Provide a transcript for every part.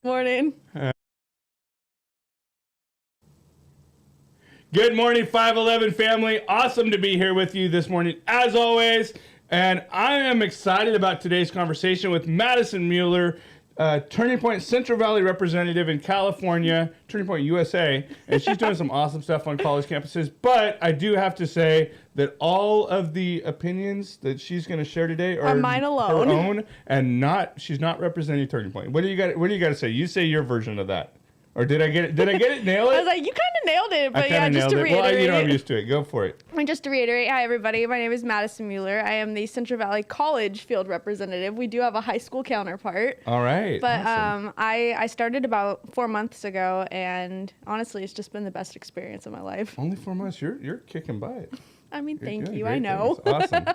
Morning. Good morning, 511 family. Awesome to be here with you this morning, as always. And I am excited about today's conversation with Madison Mueller, Turning Point Central Valley representative in California, Turning Point USA. And she's doing some awesome stuff on college campuses. But I do have to say that all of the opinions that she's going to share today are mine alone. her own, and she's not representing Turning Point. What do you got to say? You say your version of that. Or did I get it? Nail it? I was like, you kind of nailed it, but yeah, just to reiterate. Well, I'm used to it. Go for it. And just to reiterate, hi everybody, my name is Madison Mueller. I am the Central Valley College field representative. We do have a high school counterpart. All right. But awesome. I started about 4 months ago, and honestly, it's just been the best experience of my life. Only 4 months. You're kicking butt. I mean, thank you. I know.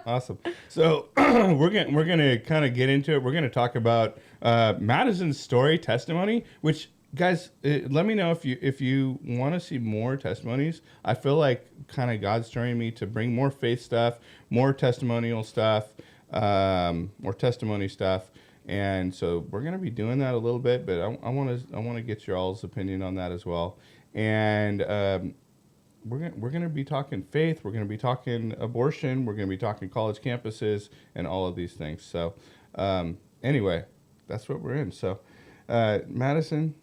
Awesome. So we're gonna kind of get into it. We're gonna talk about Madison's story testimony, which. Guys, let me know if you want to see more testimonies. I feel like kind of God's stirring me to bring more faith stuff, more testimonial stuff, more testimony stuff, and so we're gonna be doing that a little bit. But I want to get your all's opinion on that as well. And we're gonna be talking faith. We're gonna be talking abortion. We're gonna be talking college campuses and all of these things. So anyway, that's what we're in. So Madison.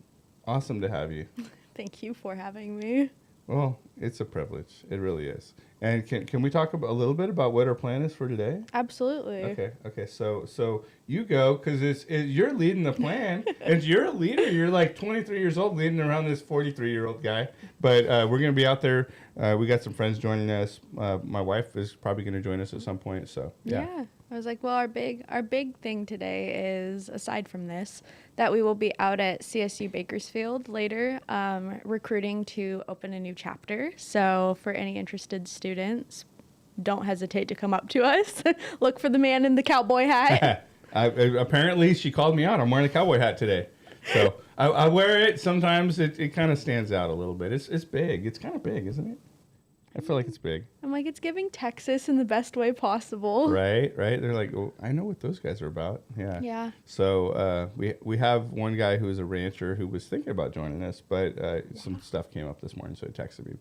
Awesome to have you. Thank you for having me. Well, it's a privilege. It really is. And can we talk a little bit about what our plan is for today? Absolutely. Okay. So you go, because you're leading the plan, and you're a leader. You're like 23 years old, leading around this 43-year-old guy. But we're gonna be out there. We got some friends joining us. My wife is probably gonna join us at some point. So yeah. I was like, well, our big thing today is, aside from this, that we will be out at CSU Bakersfield later, recruiting to open a new chapter. So for any interested students, don't hesitate to come up to us. Look for the man in the cowboy hat. Apparently, she called me out. I'm wearing a cowboy hat today. So I wear it. Sometimes it kind of stands out a little bit. It's big. It's kind of big, isn't it? I feel like it's big. I'm like, it's giving Texas in the best way possible. Right. They're like, oh, I know what those guys are about. Yeah. Yeah. So we have one guy who is a rancher who was thinking about joining us, but some stuff came up this morning, so he texted me.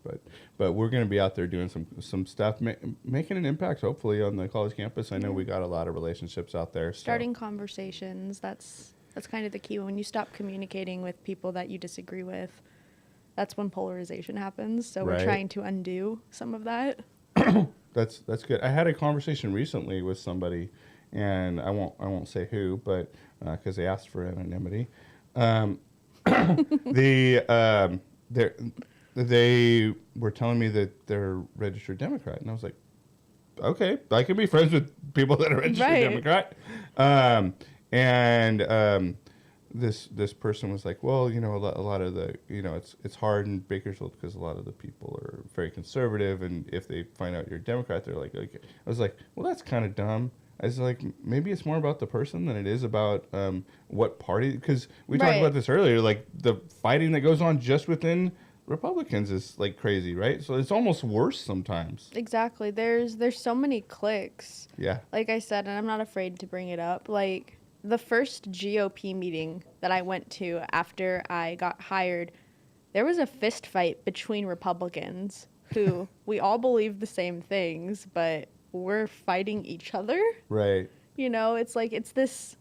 But we're going to be out there doing some stuff, making an impact, hopefully, on the college campus. I know we got a lot of relationships out there. Starting conversations, that's kind of the key. When you stop communicating with people that you disagree with, that's when polarization happens. So we're trying to undo some of that. That's good. I had a conversation recently with somebody, and I won't say who, but because they asked for anonymity. They were telling me that they're registered Democrat, and I was like, okay, I can be friends with people that are registered Democrat. This person was like, well, a lot of the, it's hard in Bakersfield because a lot of the people are very conservative, and if they find out you're a Democrat, they're like, okay. I was like, well, that's kind of dumb. I was like, maybe it's more about the person than it is about what party, because we talked about this earlier, like the fighting that goes on just within Republicans is like crazy, right? So it's almost worse sometimes. Exactly. There's so many cliques. Yeah. Like I said, and I'm not afraid to bring it up, like the first GOP meeting that I went to after I got hired, there was a fist fight between Republicans who we all believe the same things, but we're fighting each other. Right. It's like it's this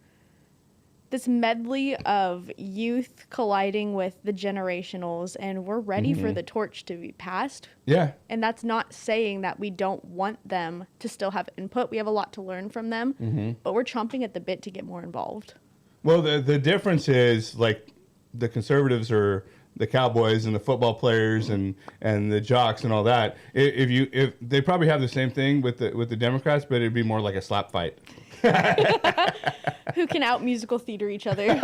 medley of youth colliding with the generationals, and we're ready for the torch to be passed. Yeah. And that's not saying that we don't want them to still have input. We have a lot to learn from them, but we're chomping at the bit to get more involved. Well, the difference is, like, the conservatives are the cowboys and the football players and the jocks and all that. If they probably have the same thing with the Democrats, but it'd be more like a slap fight. Who can out musical theater each other?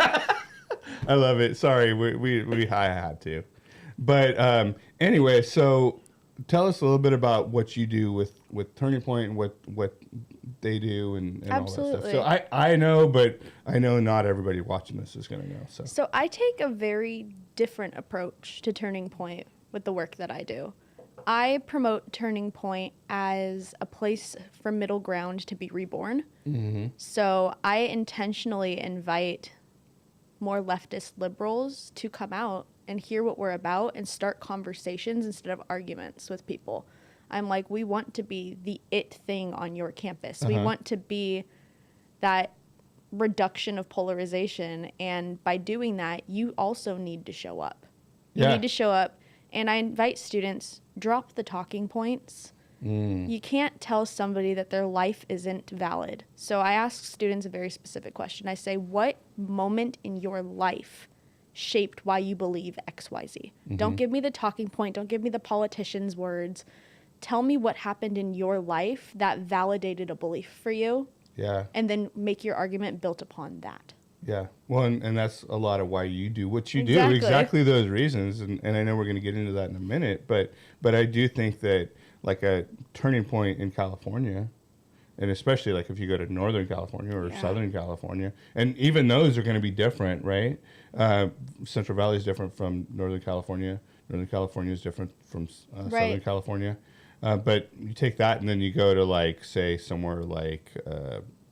I love it. Sorry, I had to. But anyway, so tell us a little bit about what you do with Turning Point and what they do and all that stuff. So I know, but I know not everybody watching this is going to know. So I take a very different approach to Turning Point with the work that I do. I promote Turning Point as a place for middle ground to be reborn. Mm-hmm. So I intentionally invite more leftist liberals to come out and hear what we're about and start conversations instead of arguments with people. I'm like, we want to be the it thing on your campus. We want to be that reduction of polarization. And by doing that, you also need to show up. You need to show up. And I invite students, drop the talking points. You can't tell somebody that their life isn't valid. So I ask students a very specific question. I say, what moment in your life shaped why you believe XYZ? Don't give me the talking point. Don't give me the politician's words. Tell me what happened in your life that validated a belief for you. Yeah. And then make your argument built upon that. Yeah. Well, and that's a lot of why you do what you Exactly. do. Exactly those reasons. And I know we're going to get into that in a minute, but I do think that like a turning point in California, and especially like if you go to Northern California or Southern California, and even those are going to be different, right? Central Valley is different from Northern California. Northern California is different from Southern California. But you take that and then you go to like, say, somewhere like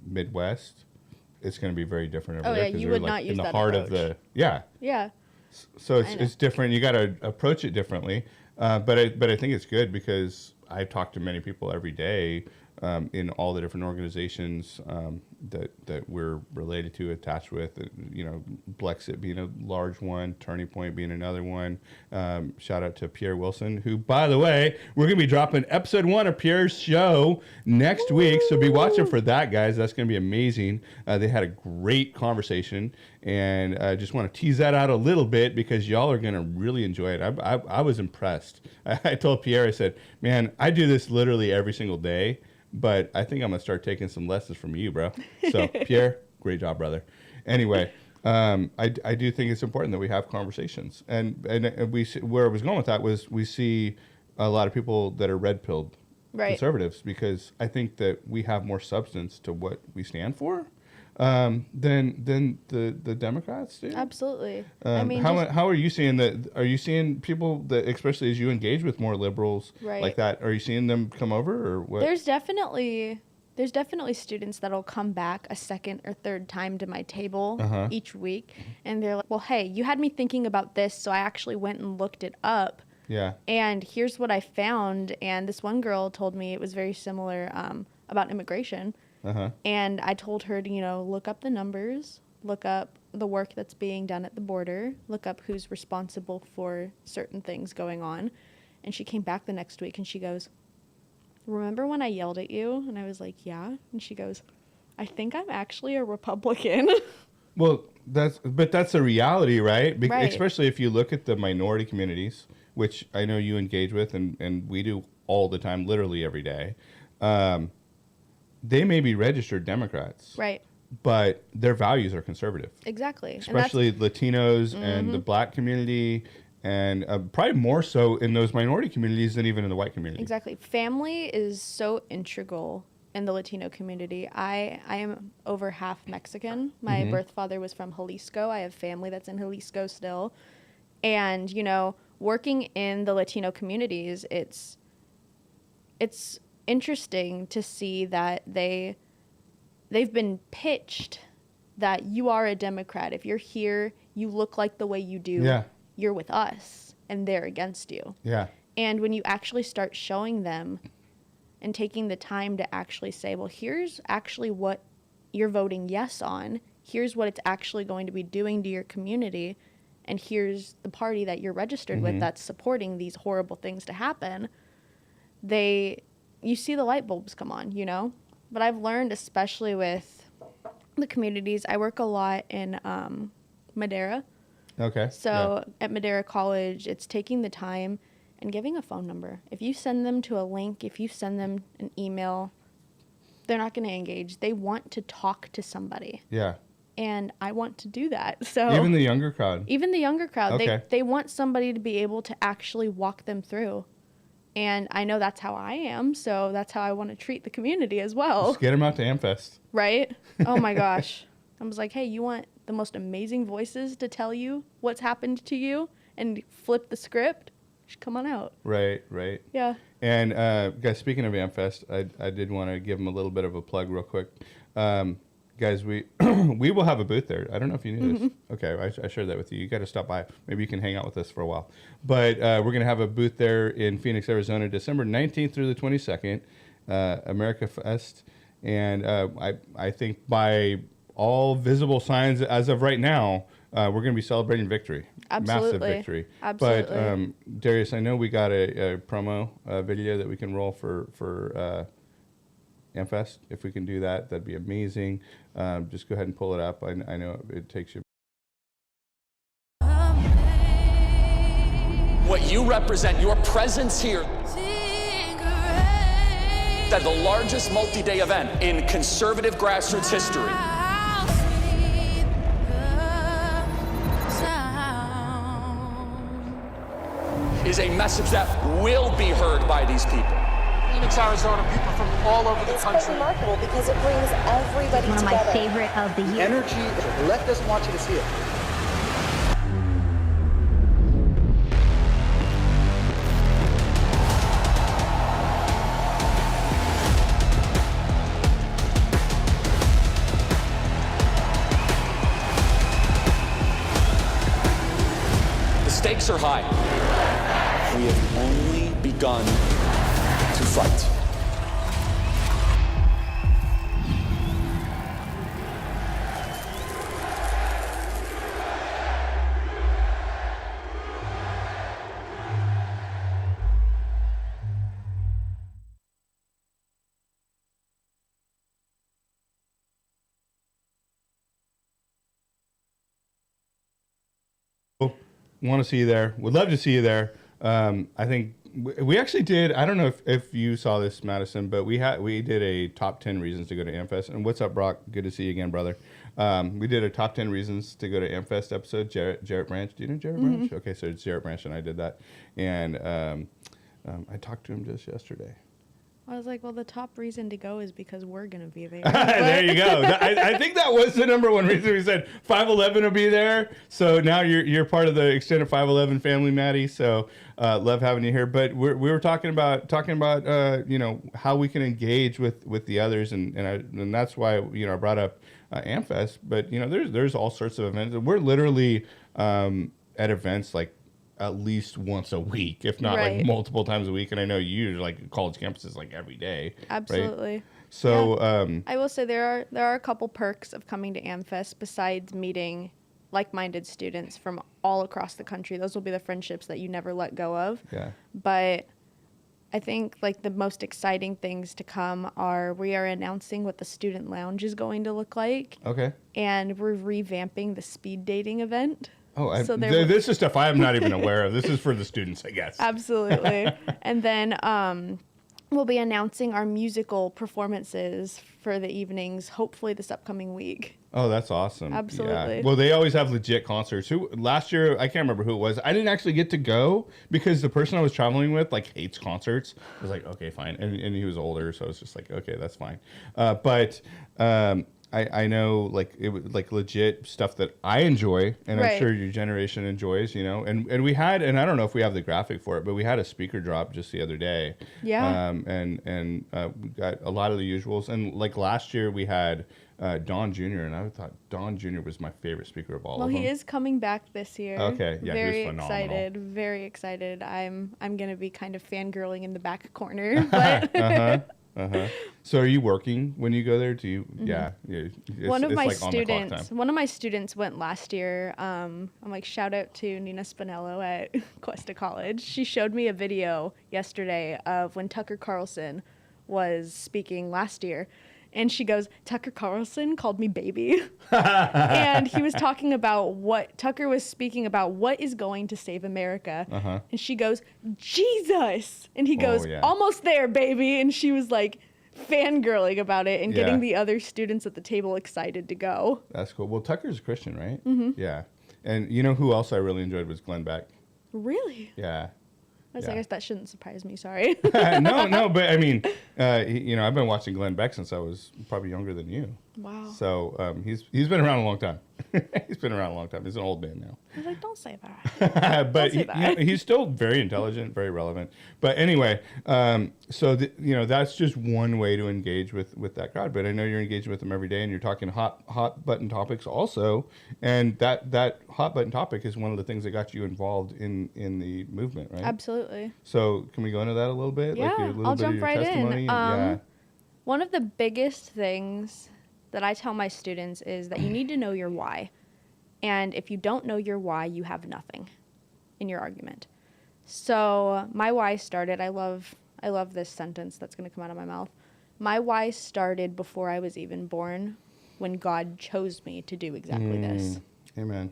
Midwest, it's going to be very different over there. Yeah, you would not use in the that heart approach. of the yeah. So it's different. You got to approach it differently. But I think it's good because I talk to many people every day in all the different organizations that we're related to, attached with. You know, Blexit being a large one, Turning Point being another one. Shout out to Pierre Wilson, who, by the way, we're going to be dropping episode 1 of Pierre's show next week. So be watching for that, guys. That's going to be amazing. They had a great conversation, and I just want to tease that out a little bit because y'all are going to really enjoy it. I was impressed. I told Pierre, I said, man, I do this literally every single day, but I think I'm going to start taking some lessons from you, bro. So, Pierre, great job, brother. Anyway, I do think it's important that we have conversations. And we see, where I was going with that was we see a lot of people that are red-pilled conservatives because I think that we have more substance to what we stand for than the Democrats do. Absolutely. I mean, how are you seeing that? Are you seeing people that, especially as you engage with more liberals like that, are you seeing them come over or what? There's definitely students that'll come back a second or third time to my table each week, and they're like, well, hey, you had me thinking about this, so I actually went and looked it up. Yeah. And here's what I found. And this one girl told me it was very similar about immigration. And I told her to, look up the numbers, look up the work that's being done at the border, look up who's responsible for certain things going on. And she came back the next week and she goes, remember when I yelled at you? And I was like, yeah. And she goes, I think I'm actually a Republican. Well, that's a reality, right? Especially if you look at the minority communities, which I know you engage with and we do all the time, literally every day. They may be registered Democrats. Right. But their values are conservative. Exactly. Especially Latinos and the black community, and probably more so in those minority communities than even in the white community. Exactly. Family is so integral in the Latino community. I am over half Mexican. My birth father was from Jalisco. I have family that's in Jalisco still. And, working in the Latino communities, it's interesting to see that they've been pitched that you are a Democrat. If you're here, you look like the way you do. Yeah. You're with us, and they're against you. Yeah. And when you actually start showing them and taking the time to actually say, well, here's actually what you're voting yes on. Here's what it's actually going to be doing to your community. And here's the party that you're registered with that's supporting these horrible things to happen. You see the light bulbs come on, But I've learned, especially with the communities, I work a lot in Madera. Okay. So at Madera College, it's taking the time and giving a phone number. If you send them to a link, if you send them an email, they're not going to engage. They want to talk to somebody. Yeah. And I want to do that. So even the younger crowd. Okay. They want somebody to be able to actually walk them through. And I know that's how I am, so that's how I want to treat the community as well. Just get them out to Amfest. Right? Oh my gosh. I was like, hey, you want the most amazing voices to tell you what's happened to you and flip the script? Just come on out. Right. Yeah. And guys, speaking of Amfest, I did want to give them a little bit of a plug real quick. Guys, we we will have a booth there. I don't know if you knew this. Okay, I shared that with you. You got to stop by. Maybe you can hang out with us for a while. But we're going to have a booth there in Phoenix, Arizona, December 19th through the 22nd, America Fest. And I think by all visible signs as of right now, we're going to be celebrating victory. Absolutely. Massive victory. Absolutely. But Darius, I know we got a promo video that we can roll for AmFest. If we can do that, that'd be amazing. Just go ahead and pull it up. I know it takes you. What you represent, your presence here, at the largest multi-day event in conservative grassroots history. Is a message that will be heard by these people. Phoenix, Arizona, people from all over the country. It's quite remarkable because it brings everybody One of together. my favorite of the year. Energy, the left doesn't want you to see it. The stakes are high. We have only begun to fight. Want to see you there. Would love to see you there. I think we actually did. I don't know if you saw this, Madison, but we did a top 10 reasons to go to AmFest. And what's up, Brock? Good to see you again, brother. We did a top 10 reasons to go to AmFest episode. Jarrett Branch. Do you know Jarrett Branch? Okay, so it's Jarrett Branch and I did that. And I talked to him just yesterday. I was like, well, the top reason to go is because we're going to be there. There you go. I think that was the number one reason we said 511 will be there. So now you're part of the extended 511 family, Maddie. So love having you here. But we were talking about how we can engage with the others, and that's why I brought up AmFest. But there's all sorts of events. We're literally at events like at least once a week, if not like multiple times a week. And I know you like college campuses like every day. Absolutely. Right? So I will say there are a couple perks of coming to AmFest besides meeting like-minded students from all across the country. Those will be the friendships that you never let go of. Yeah. But I think like the most exciting things to come are we are announcing what the student lounge is going to look like. Okay. And we're revamping the speed dating event. Oh, So this is stuff I'm not even aware of. This is for the students, I guess. Absolutely. And then we'll be announcing our musical performances for the evenings, hopefully this upcoming week. Oh, that's awesome. Absolutely. Yeah. Well, they always have legit concerts. Last year, I can't remember who it was. I didn't actually get to go because the person I was traveling with like hates concerts. I was like, okay, fine. And he was older, so I was just like, okay, that's fine. But I know like it was like legit stuff that I enjoy, and I'm sure your generation enjoys, and we had, and I don't know if we have the graphic for it, but we had a speaker drop just the other day. Yeah. And we got a lot of the usuals, and like last year we had Don Jr., and I thought Don Jr. was my favorite speaker of all of them. Well, he is coming back this year. Okay, yeah, very he was phenomenal. excited, very excited. I'm gonna be kind of fangirling in the back corner, but So are you working when you go there? Do you? Mm-hmm. Yeah. One of my students went last year. I'm like, shout out to Nina Spinello at Cuesta College. She showed me a video yesterday of when Tucker Carlson was speaking last year. And she goes, Tucker Carlson called me baby. And he was talking about Tucker was speaking about what is going to save America. And she goes, Jesus. And he goes, almost there, baby. And she was like fangirling about it and getting the other students at the table excited to go. That's cool. Well, Tucker's a Christian, right? Mm-hmm. Yeah. And you know who else I really enjoyed was Glenn Beck. Really? Yeah. I guess that shouldn't surprise me. Sorry. No, but I mean, I've been watching Glenn Beck since I was probably younger than you. Wow. So he's been around a long time. He's been around a long time. He's an old man now. I was like, don't say that. But say that. he's still very intelligent, very relevant. But anyway, that's just one way to engage with that crowd. But I know you're engaging with them every day, and you're talking hot button topics also. And that hot button topic is one of the things that got you involved in the movement, right? Absolutely. So can we go into that a little bit? Yeah, I'll jump right in. Yeah. One of the biggest things that I tell my students is that you need to know your why. And if you don't know your why, you have nothing in your argument. So my why started, I love this sentence that's going to come out of my mouth. My why started before I was even born, when God chose me to do exactly this. Amen.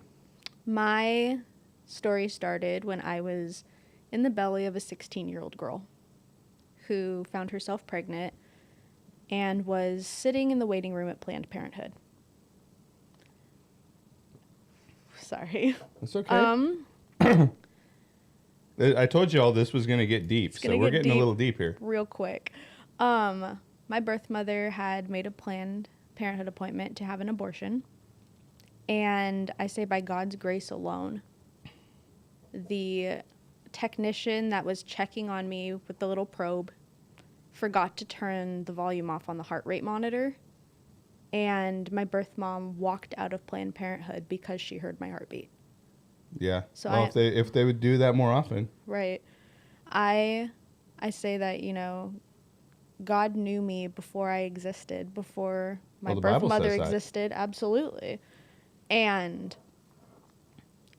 My story started when I was in the belly of a 16-year-old girl who found herself pregnant and was sitting in the waiting room at Planned Parenthood. Sorry. That's okay. I told you all this was going to get deep, so we're getting a little deep here. Real quick. My birth mother had made a Planned Parenthood appointment to have an abortion. And I say by God's grace alone, the technician that was checking on me with the little probe forgot to turn the volume off on the heart rate monitor, and my birth mom walked out of Planned Parenthood because she heard my heartbeat. Yeah. So well, if they would do that more often. Right. I say that, God knew me before I existed, before my birth mother existed. Absolutely. And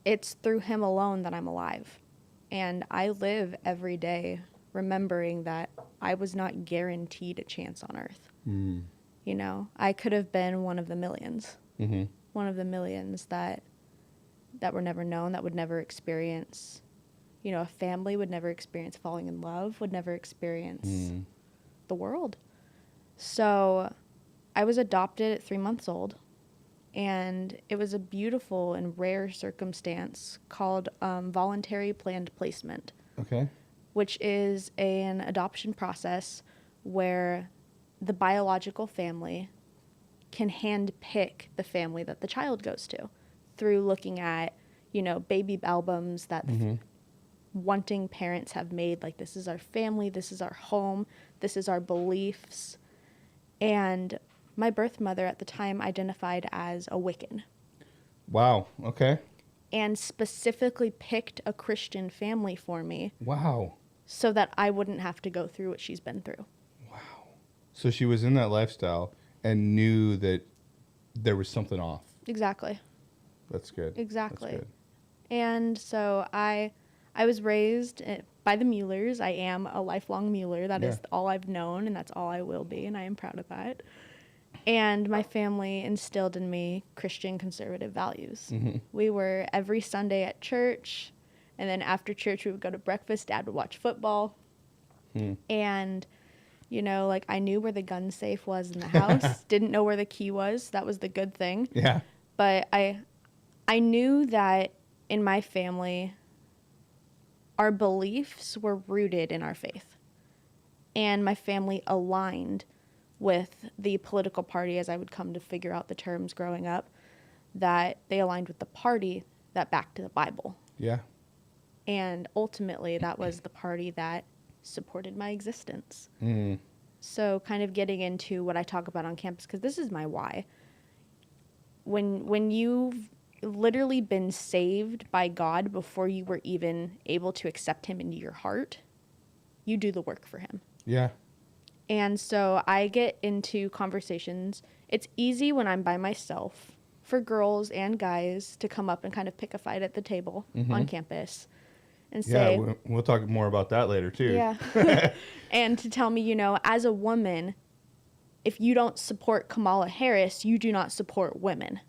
it's through him alone that I'm alive. And I live every day remembering that I was not guaranteed a chance on earth. Mm. I could have been one of the millions. Mm-hmm. One of the millions that were never known, that would never experience, a family would never experience falling in love, would never experience the world. So I was adopted at 3 months old, and it was a beautiful and rare circumstance called voluntary planned placement. Okay. Which is an adoption process where the biological family can hand-pick the family that the child goes to through looking at, baby albums that wanting parents have made, like, this is our family, this is our home, this is our beliefs. And my birth mother at the time identified as a Wiccan. Wow, okay. And specifically picked a Christian family for me. Wow. So that I wouldn't have to go through what she's been through. Wow. So she was in that lifestyle and knew that there was something off. Exactly. That's good. Exactly. That's good. And so I was raised by the Muellers. I am a lifelong Mueller. That is all I've known, and that's all I will be, and I am proud of that. And my family instilled in me Christian conservative values. Mm-hmm. We were every Sunday at church. And then after church, we would go to breakfast. Dad would watch football. And, I knew where the gun safe was in the house. Didn't know where the key was. That was the good thing. Yeah. But I knew that in my family, our beliefs were rooted in our faith. And my family aligned with the political party, as I would come to figure out the terms growing up, that they aligned with the party that backed the Bible. Yeah. And ultimately, that was the party that supported my existence. Mm. So kind of getting into what I talk about on campus, because this is my why. When you've literally been saved by God before you were even able to accept him into your heart, you do the work for him. Yeah. And so I get into conversations. It's easy when I'm by myself for girls and guys to come up and kind of pick a fight at the table on campus. And say, we'll talk more about that later too. Yeah. And to tell me, as a woman, if you don't support Kamala Harris, you do not support women.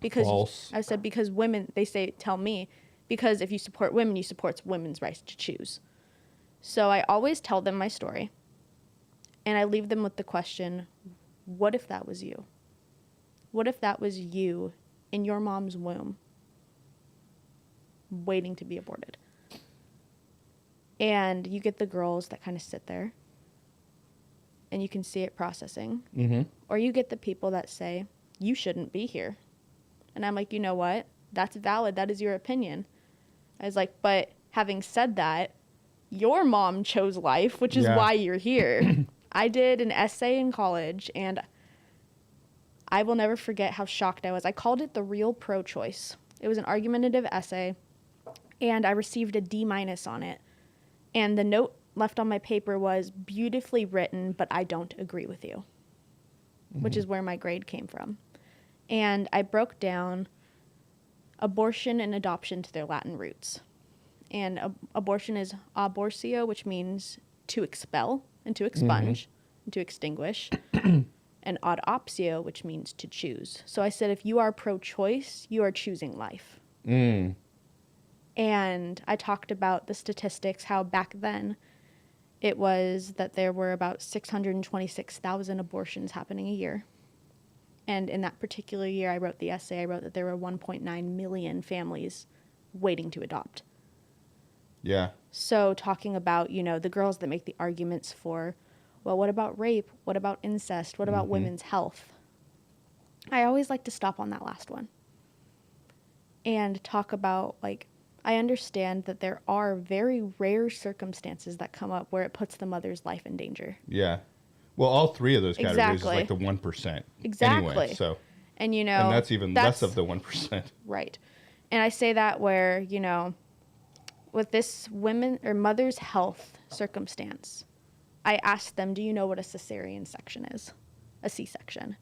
Because false. I said, because women, tell me, because if you support women, you support women's rights to choose. So I always tell them my story. And I leave them with the question, what if that was you? What if that was you in your mom's womb waiting to be aborted? And you get the girls that kind of sit there and you can see it processing. Mm-hmm. Or you get the people that say, you shouldn't be here. And I'm like, you know what? That's valid. That is your opinion. I was like, but having said that, your mom chose life, which is why you're here. I did an essay in college, and I will never forget how shocked I was. I called it The Real Pro-Choice. It was an argumentative essay, and I received a D- on it. And the note left on my paper was beautifully written, but I don't agree with you, which is where my grade came from. And I broke down abortion and adoption to their Latin roots. And abortion is abortio, which means to expel and to expunge and to extinguish. And adoptio, which means to choose. So I said, if you are pro-choice, you are choosing life. And I talked about the statistics, how back then it was that there were about 626,000 abortions happening a year. And in that particular year I wrote the essay, I wrote that there were 1.9 million families waiting to adopt. Yeah. So talking about, you know, the girls that make the arguments for, well, what about rape? What about incest? What about women's health? I always like to stop on that last one and talk about, like, I understand that there are very rare circumstances that come up where it puts the mother's life in danger. Yeah. Well, all three of those categories Exactly. is like the 1%. Exactly. Anyway, so. And, you know. And that's even less of the 1%. Right. And I say that where, you know, with this women or mother's health circumstance, I asked them, do you know what a cesarean section is? A C-section.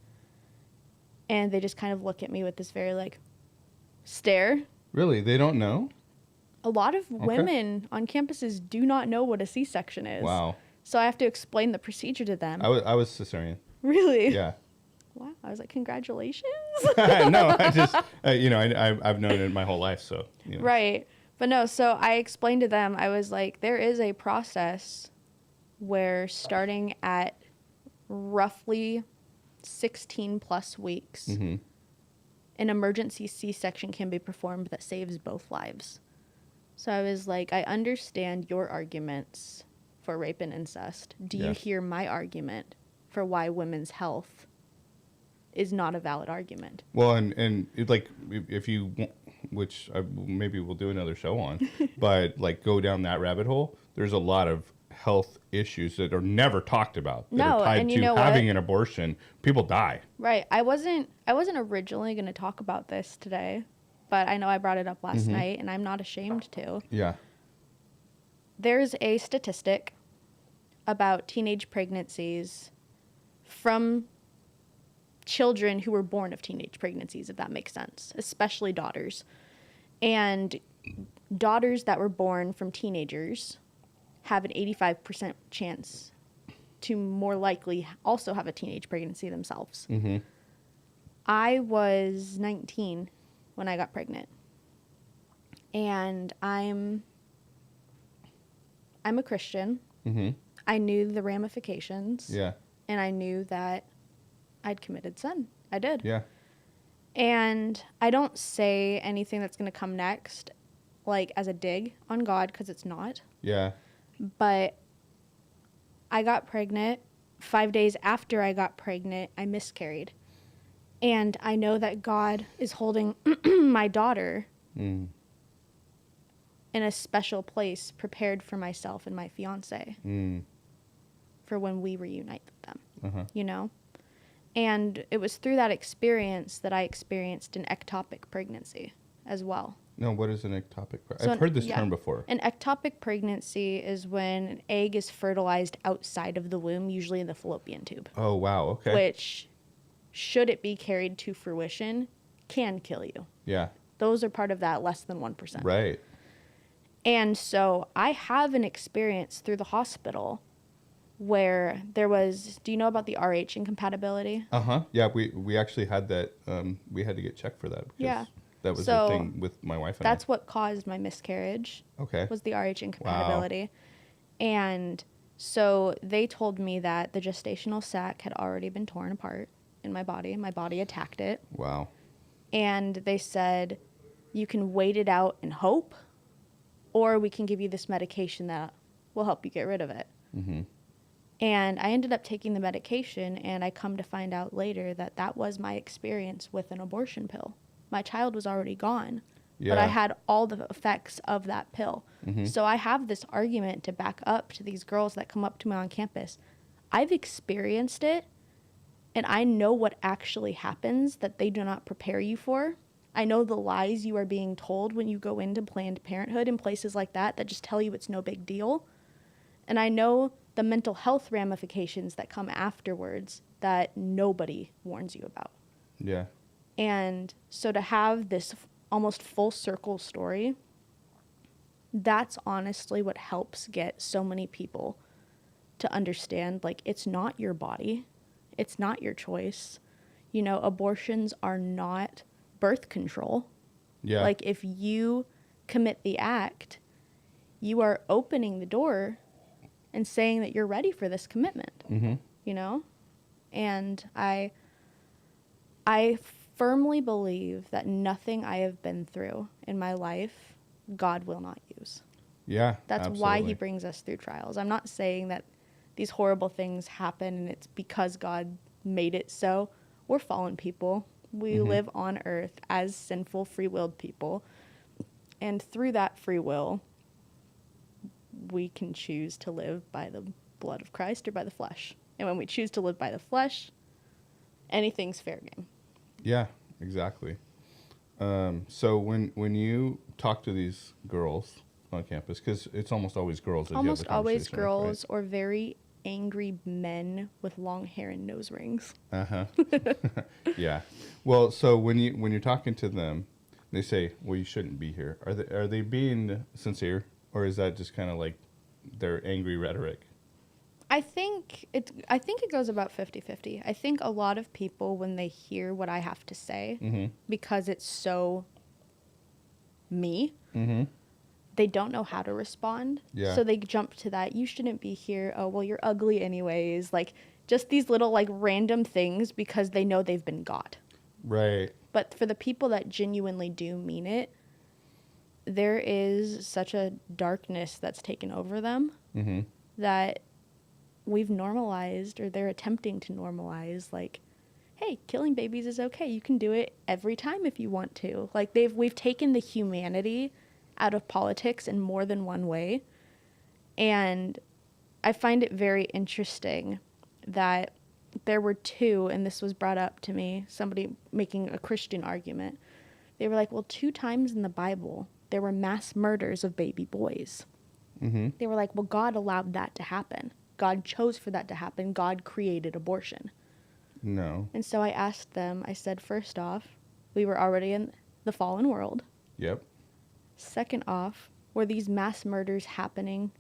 And they just kind of look at me with this very, like, stare. Really? They don't know? A lot of women on campuses do not know what a C-section is. Wow. So I have to explain the procedure to them. I was cesarean. Really? Yeah. Wow. I was like, congratulations. No, I just, you know, I've known it my whole life, so. You know. Right. But no, so I explained to them, I was like, there is a process where starting at roughly 16 plus weeks, an emergency C-section can be performed that saves both lives. So I was like, I understand your arguments for rape and incest. Do you hear my argument for why women's health is not a valid argument? Well, and it, like, if you, which maybe we'll do another show on, but like go down that rabbit hole, there's a lot of health issues that are never talked about that are tied to having an abortion. People die. Right. I wasn't originally going to talk about this today, but I know I brought it up last night, and I'm not ashamed to. Yeah. There's a statistic about teenage pregnancies from children who were born of teenage pregnancies, if that makes sense, especially daughters. And daughters that were born from teenagers have an 85% chance to more likely also have a teenage pregnancy themselves. I was 19 when I got pregnant. And I'm a Christian. I knew the ramifications. Yeah. And I knew that I'd committed sin. I did. Yeah. And I don't say anything that's going to come next, like, as a dig on God, because it's not. Yeah. But I got pregnant. 5 days after I got pregnant, I miscarried. And I know that God is holding my daughter in a special place prepared for myself and my fiance for when we reunite with them, you know? And it was through that experience that I experienced an ectopic pregnancy as well. No, what is an ectopic? So I've heard this term before. An ectopic pregnancy is when an egg is fertilized outside of the womb, usually in the fallopian tube. Oh, wow. Okay. Which, should it be carried to fruition, can kill you. Yeah. Those are part of that less than 1%. Right. And so I have an experience through the hospital where there was, do you know about the RH incompatibility? Yeah, we actually had that, we had to get checked for that. Because that was the thing with my wife and that's what caused my miscarriage. Okay. Was the RH incompatibility. Wow. And so they told me that the gestational sac had already been torn apart in my body. My body attacked it. Wow. And they said, you can wait it out and hope, or we can give you this medication that will help you get rid of it. And I ended up taking the medication, and I come to find out later that that was my experience with an abortion pill. my child was already gone. Yeah. But I had all the effects of that pill. So I have this argument to back up to these girls that come up to me on campus. I've experienced it, and I know what actually happens that they do not prepare you for. I know the lies you are being told when you go into Planned Parenthood and places like that just tell you it's no big deal. And I know the mental health ramifications that come afterwards that nobody warns you about. Yeah. And so to have this almost full circle story, that's honestly what helps get so many people to understand, like, it's not your body. It's not your choice. You know, abortions are not birth control. Yeah. Like, if you commit the act, you are opening the door and saying that you're ready for this commitment, you know? And I firmly believe that nothing I have been through in my life, God will not use. Yeah. That's why he brings us through trials. I'm not saying that these horrible things happen and it's because God made it so. We're fallen people. We live on earth as sinful, free-willed people. And through that free will, we can choose to live by the blood of Christ or by the flesh. And when we choose to live by the flesh, anything's fair game. Yeah, exactly. So when you talk to these girls on campus, because it's almost always girls that Almost you have the always conversation girls with, or very angry men with long hair and nose rings. right? Yeah. Well, so when you're talking to them, they say, "Well, you shouldn't be here." Are they being sincere, or is that just kind of like their angry rhetoric? I think it goes about 50-50. I think a lot of people, when they hear what I have to say, because it's so me, they don't know how to respond. Yeah. So they jump to that, you shouldn't be here. Oh, well, you're ugly anyways. Like, just these little, like, random things because they know they've been got. Right. But for the people that genuinely do mean it, there is such a darkness that's taken over them that we've normalized, or they're attempting to normalize, like, hey, killing babies is okay. You can do it every time if you want to. Like, we've taken the humanity out of politics in more than one way. And I find it very interesting that there were two, and this was brought up to me, somebody making a Christian argument. They were like, well, 2 times in the Bible, there were mass murders of baby boys. They were like, well, God allowed that to happen. God chose for that to happen. God created abortion. No. And so I asked them, I said, first off, we were already in the fallen world. Yep. Second off, were these mass murders happening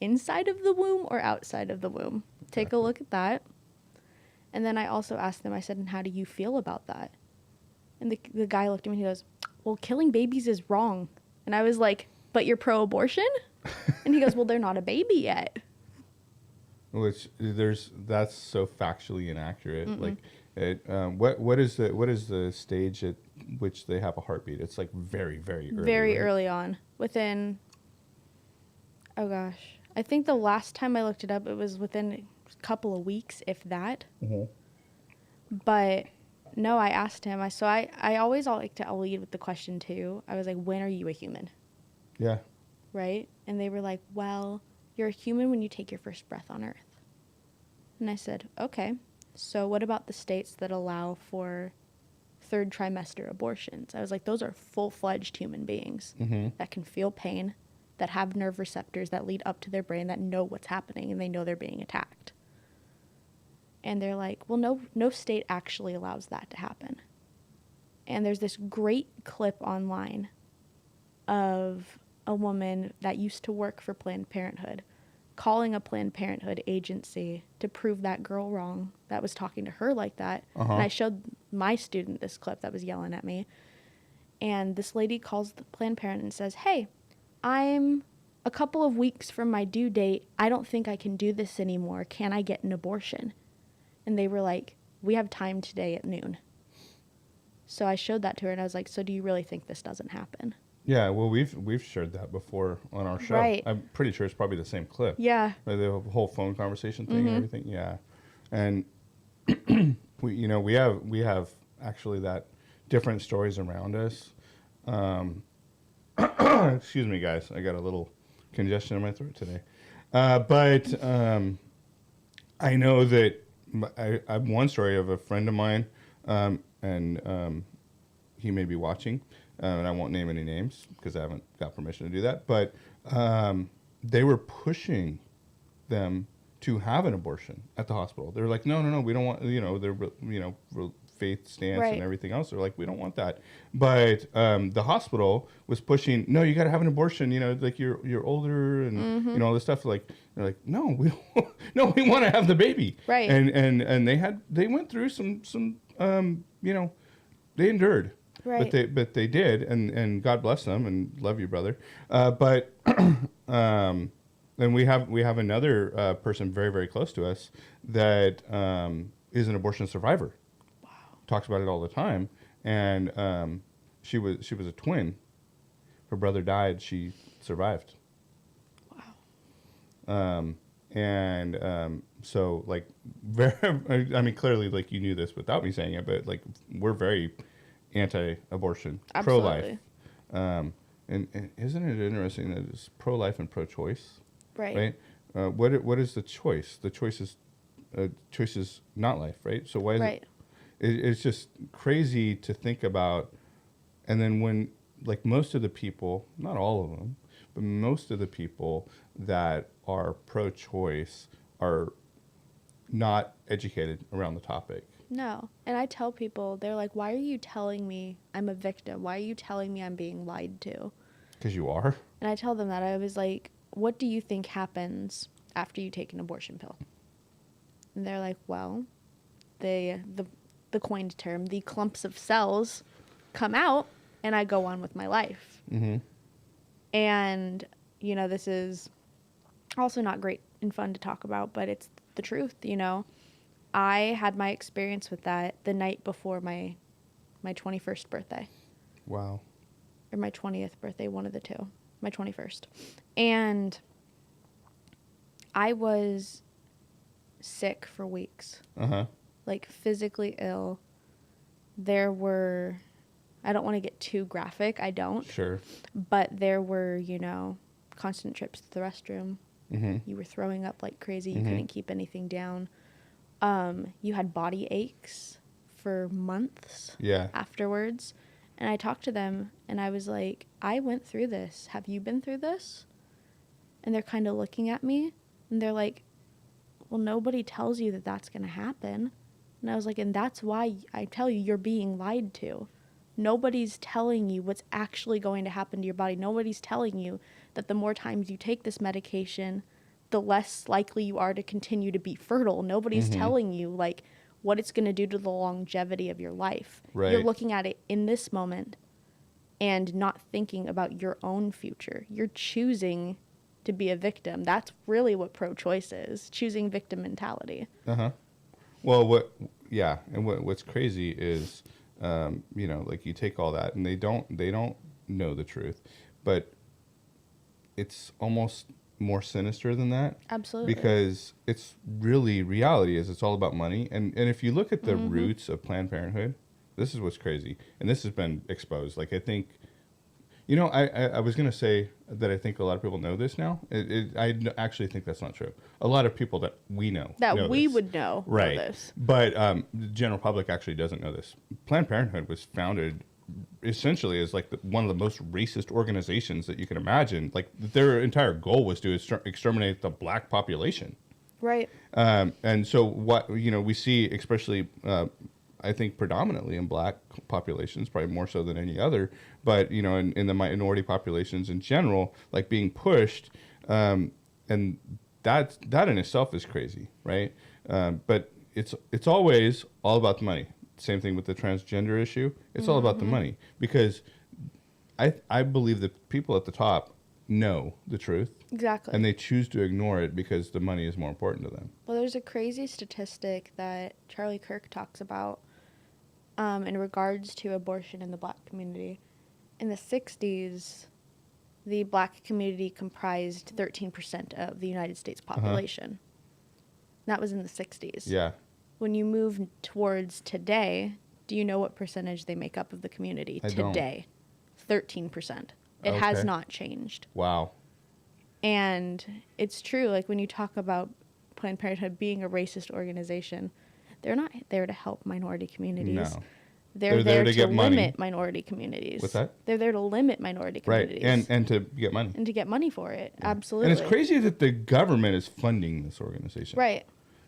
inside of the womb or outside of the womb? Take a look at that. And then I also asked them, I said, and how do you feel about that? And the guy looked at me and he goes, well, killing babies is wrong. And I was like, but you're pro-abortion? And he goes, well, they're not a baby yet. Which that's so factually inaccurate. Like, what is the stage at which they have a heartbeat? It's like very, very early. Very right? early on. Within, oh gosh, I think the last time I looked it up, it was within a couple of weeks, if that. But no, I asked him. I always like to lead with the question too. I was like, when are you a human? Yeah. Right? And they were like, well, you're a human when you take your first breath on earth. And I said, okay, so what about the states that allow for 3rd trimester abortions? I was like, those are full-fledged human beings that can feel pain, that have nerve receptors that lead up to their brain, that know what's happening, and they know they're being attacked. And they're like, well, no state actually allows that to happen. And there's this great clip online of a woman that used to work for Planned Parenthood calling a Planned Parenthood agency to prove that girl wrong that was talking to her like that. And I showed my student this clip that was yelling at me. And this lady calls the Planned Parenthood and says, hey, I'm a couple of weeks from my due date. I don't think I can do this anymore. Can I get an abortion? And they were like, we have time today at noon. So I showed that to her and I was like, so do you really think this doesn't happen? Yeah, well, we've shared that before on our show. Right. I'm pretty sure it's probably the same clip. Yeah. The whole phone conversation thing and everything. Yeah, and we have actually that different stories around us. Excuse me, guys. I got a little congestion in my throat today. But I know that I have one story of a friend of mine, and he may be watching, and I won't name any names because I haven't got permission to do that. But they were pushing them to have an abortion at the hospital. They were like, no, we don't want, faith stance Right. and everything else. They're like, we don't want that. But the hospital was pushing, no, you got to have an abortion. Like you're older and all this stuff. Like they're like, no, we don't, no, we want to have the baby. Right. And they went through some they endured. Right. But they did, and God bless them, and love you, brother. And we have another person very, very close to us that is an abortion survivor. Wow. Talks about it all the time, and she was a twin. Her brother died. She survived. Wow. So like very, I mean, clearly, like you knew this without me saying it, but like we're very anti-abortion, Absolutely. pro-life. And isn't it interesting that it's pro-life and pro-choice? Right. What is the choice? The choice is not life, right? So why is Right. it's just crazy to think about. And then when, like most of the people, not all of them, but most of the people that are pro-choice are not educated around the topic. No. And I tell people, they're like, why are you telling me I'm a victim? Why are you telling me I'm being lied to? Because you are. And I tell them that. I was like, what do you think happens after you take an abortion pill? And they're like, well, the coined term, the clumps of cells come out and I go on with my life. Mm-hmm. And, this is also not great and fun to talk about, but it's the truth, I had my experience with that the night before my 21st birthday. Wow. Or my 20th birthday, one of the two. My 21st. And I was sick for weeks. Uh-huh. Like physically ill. There were, I don't want to get too graphic, I don't. Sure. But there were, constant trips to the restroom. Mm-hmm. You were throwing up like crazy. You Mm-hmm. couldn't keep anything down. You had body aches for months afterwards. And I talked to them and I was like, I went through this. Have you been through this? And they're kind of looking at me and they're like, well, nobody tells you that that's going to happen. And I was like, and that's why I tell you, you're being lied to. Nobody's telling you what's actually going to happen to your body. Nobody's telling you that the more times you take this medication, the less likely you are to continue to be fertile. Nobody's telling you, like, what it's going to do to the longevity of your life. Right. You're looking at it in this moment and not thinking about your own future. You're choosing to be a victim. That's really what pro-choice is, choosing victim mentality. Uh-huh. Well, what's crazy is, like you take all that and they don't know the truth, but it's almost more sinister than that. Absolutely. Because it's really, reality is it's all about money. And if you look at the roots of Planned Parenthood, this is what's crazy. And this has been exposed. Like, I think, I was going to say that I think a lot of people know this now. I actually think that's not true. A lot of people that we know. That we this. would know Right. this. But the general public actually doesn't know this. Planned Parenthood was founded essentially as like one of the most racist organizations that you can imagine. Like, their entire goal was to exterminate the black population. Right. And so what, we see, especially, I think predominantly in black populations, probably more so than any other, but, in the minority populations in general, like being pushed. And that in itself is crazy. Right. But it's always all about the money. Same thing with the transgender issue. It's all about the money, because I believe that people at the top know the truth. Exactly. And they choose to ignore it because the money is more important to them. Well, there's a crazy statistic that Charlie Kirk talks about in regards to abortion in the black community. In the 60s, the black community comprised 13% of the United States population. That was in the 60s. Yeah. When you move towards today, Do you know what percentage they make up of the community I don't. today? 13%. It has not changed. Wow. And it's true, like when you talk about Planned Parenthood being a racist organization, they're not there to help minority communities. No. They're there to get money. limit minority communities. What's that? They're there to limit minority communities. Right, and to get money. And to get money for it. Absolutely. And it's crazy that the government is funding this organization. Right.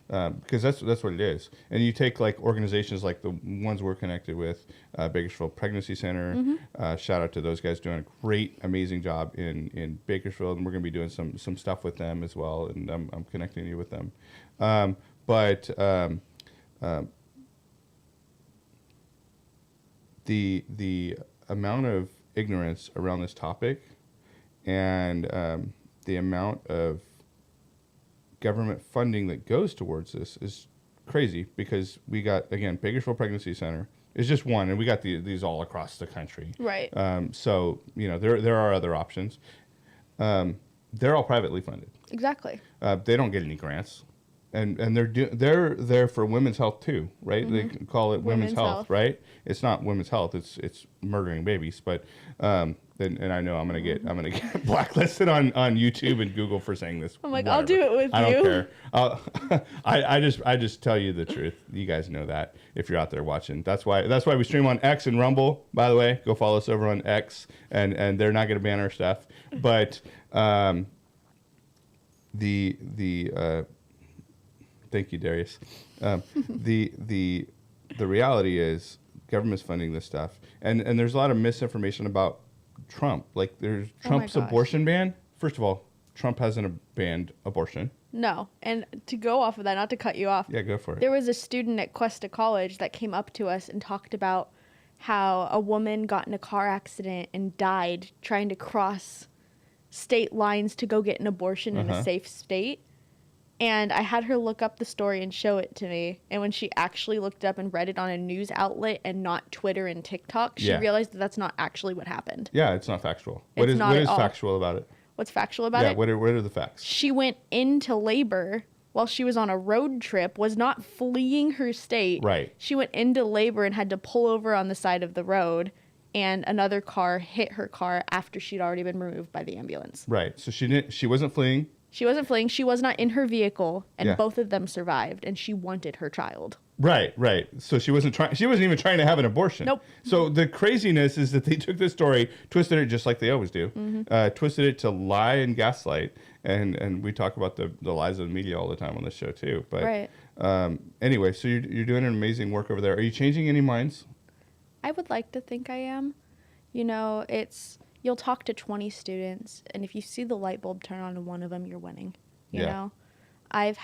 Because that's what it is. And you take like organizations like the ones we're connected with, Bakersfield Pregnancy Center. Shout out to those guys doing a great, amazing job in Bakersfield, and we're going to be doing some stuff with them as well. And I'm connecting you with them. The amount of ignorance around this topic, and the amount of government funding that goes towards this is crazy, because we got, again, Bakersfield Pregnancy Center is just one, and we got these all across the country. Right. So, there are other options. They're all privately funded. Exactly. They don't get any grants. And they're there for women's health too, right? They call it women's health, right? It's not women's health. It's murdering babies. But and I know I'm gonna get blacklisted on YouTube and Google for saying this. I'm like, whatever. I'll do it with you. I don't care. I just tell you the truth. You guys know that if you're out there watching. That's why we stream on X and Rumble. By the way, go follow us over on X, and they're not gonna ban our stuff. But thank you, Darius. The reality is government's funding this stuff, and there's a lot of misinformation about Trump. Like there's Trump's abortion ban. First of all, Trump hasn't banned abortion. No, and to go off of that, not to cut you off. Yeah, go for it. There was a student at Cuesta College that came up to us and talked about how a woman got in a car accident and died trying to cross state lines to go get an abortion in a safe state. And I had her look up the story and show it to me. And when she actually looked up and read it on a news outlet and not Twitter and TikTok, she realized that that's not actually what happened. Yeah, it's not factual. What is factual about it? What's factual about it? Yeah, what are the facts? She went into labor while she was on a road trip, was not fleeing her state. Right. She went into labor and had to pull over on the side of the road, and another car hit her car after she'd already been removed by the ambulance. Right. So she wasn't fleeing. She wasn't fleeing. She was not in her vehicle, and both of them survived, and she wanted her child. Right. So she wasn't even trying to have an abortion. Nope. So the craziness is that they took this story, twisted it just like they always do, twisted it to lie and gaslight, and we talk about the lies of the media all the time on this show too. But anyway, so you're doing an amazing work over there. Are you changing any minds? I would like to think I am. You'll talk to 20 students, and if you see the light bulb turn on in one of them, you're winning. You know? I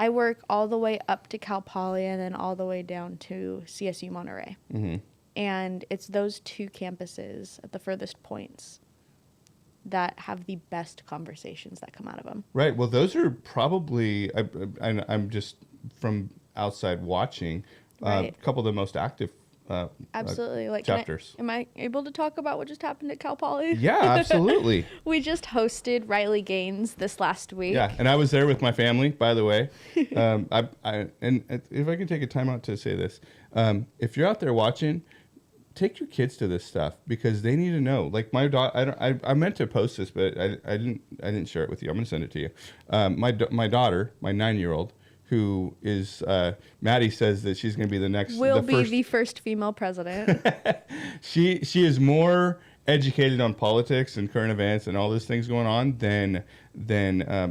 work all the way up to Cal Poly and then all the way down to CSU Monterey. And it's those two campuses at the furthest points that have the best conversations that come out of them. Right. Well, those are probably, I'm just from outside watching, a couple of the most active absolutely. Like chapters. Am I able to talk about what just happened at Cal Poly? Yeah, absolutely. We just hosted Riley Gaines this last week. Yeah, and I was there with my family, by the way. And if I can take a time out to say this, if you're out there watching, take your kids to this stuff because they need to know. Like my daughter, I meant to post this, but I didn't share it with you. I'm gonna send it to you. My daughter, my 9-year-old. Who is Maddie says that she's going to be the first female president. She is more educated on politics and current events and all those things going on than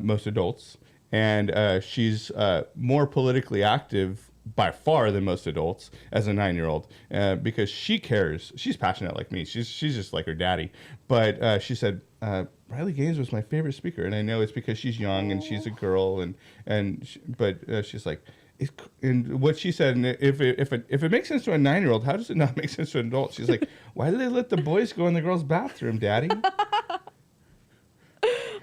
most adults, and she's more politically active by far than most adults as a 9-year-old because she cares. She's passionate like me. She's just like her daddy. But she said Riley Gaines was my favorite speaker, and I know it's because she's young and she's a girl, but she's like, and what she said, and if it makes sense to a 9-year-old, how does it not make sense to an adult? She's like, why do they let the boys go in the girls' bathroom, Daddy?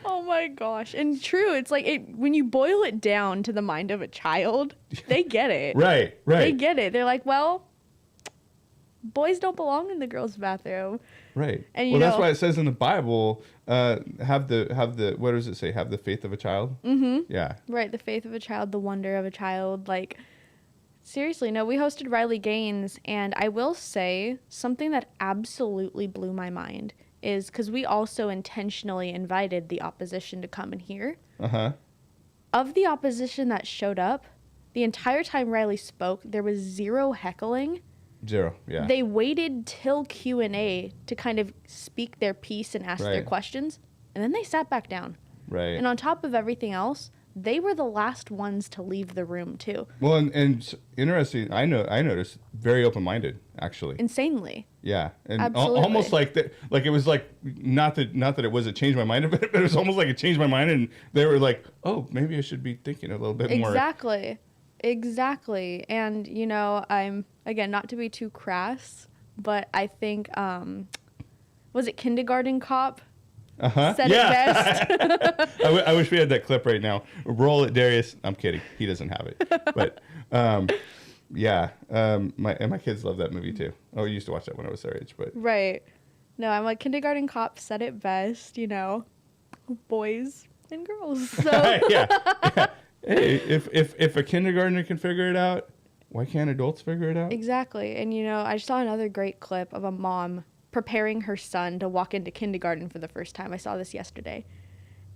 Oh my gosh. And true, it's like when you boil it down to the mind of a child, they get it. Right. They get it. They're like, well, boys don't belong in the girls' bathroom. Right. And that's why it says in the Bible, have the what does it say? Have the faith of a child? Mm-hmm. Yeah. Right, the faith of a child, the wonder of a child, like Seriously, no, we hosted Riley Gaines, and I will say something that absolutely blew my mind is because we also intentionally invited the opposition to come and hear. Uh-huh. Of the opposition that showed up, the entire time Riley spoke, there was zero heckling. Zero, yeah. They waited till Q&A to kind of speak their piece and ask their Right. questions, and then they sat back down. Right. And on top of everything else, they were the last ones to leave the room too. Well, and interesting, I noticed very open-minded, actually. Insanely. Yeah, and Absolutely. almost like that. Like it was like not that it was a change my mind, but it was almost like it changed my mind, and they were like, "Oh, maybe I should be thinking a little bit more." Exactly. And you know, I'm again not to be too crass, but I think was it Kindergarten Cop? Said it best. I wish we had that clip right now. Roll it, Darius. I'm kidding. He doesn't have it. But my kids love that movie too. Oh, we used to watch that when I was their age. But Right. No, I'm like Kindergarten Cop said it best. You know, boys and girls. So yeah. Hey, if a kindergartner can figure it out, why can't adults figure it out? Exactly. And you know, I saw another great clip of a mom preparing her son to walk into kindergarten for the first time. I saw this yesterday.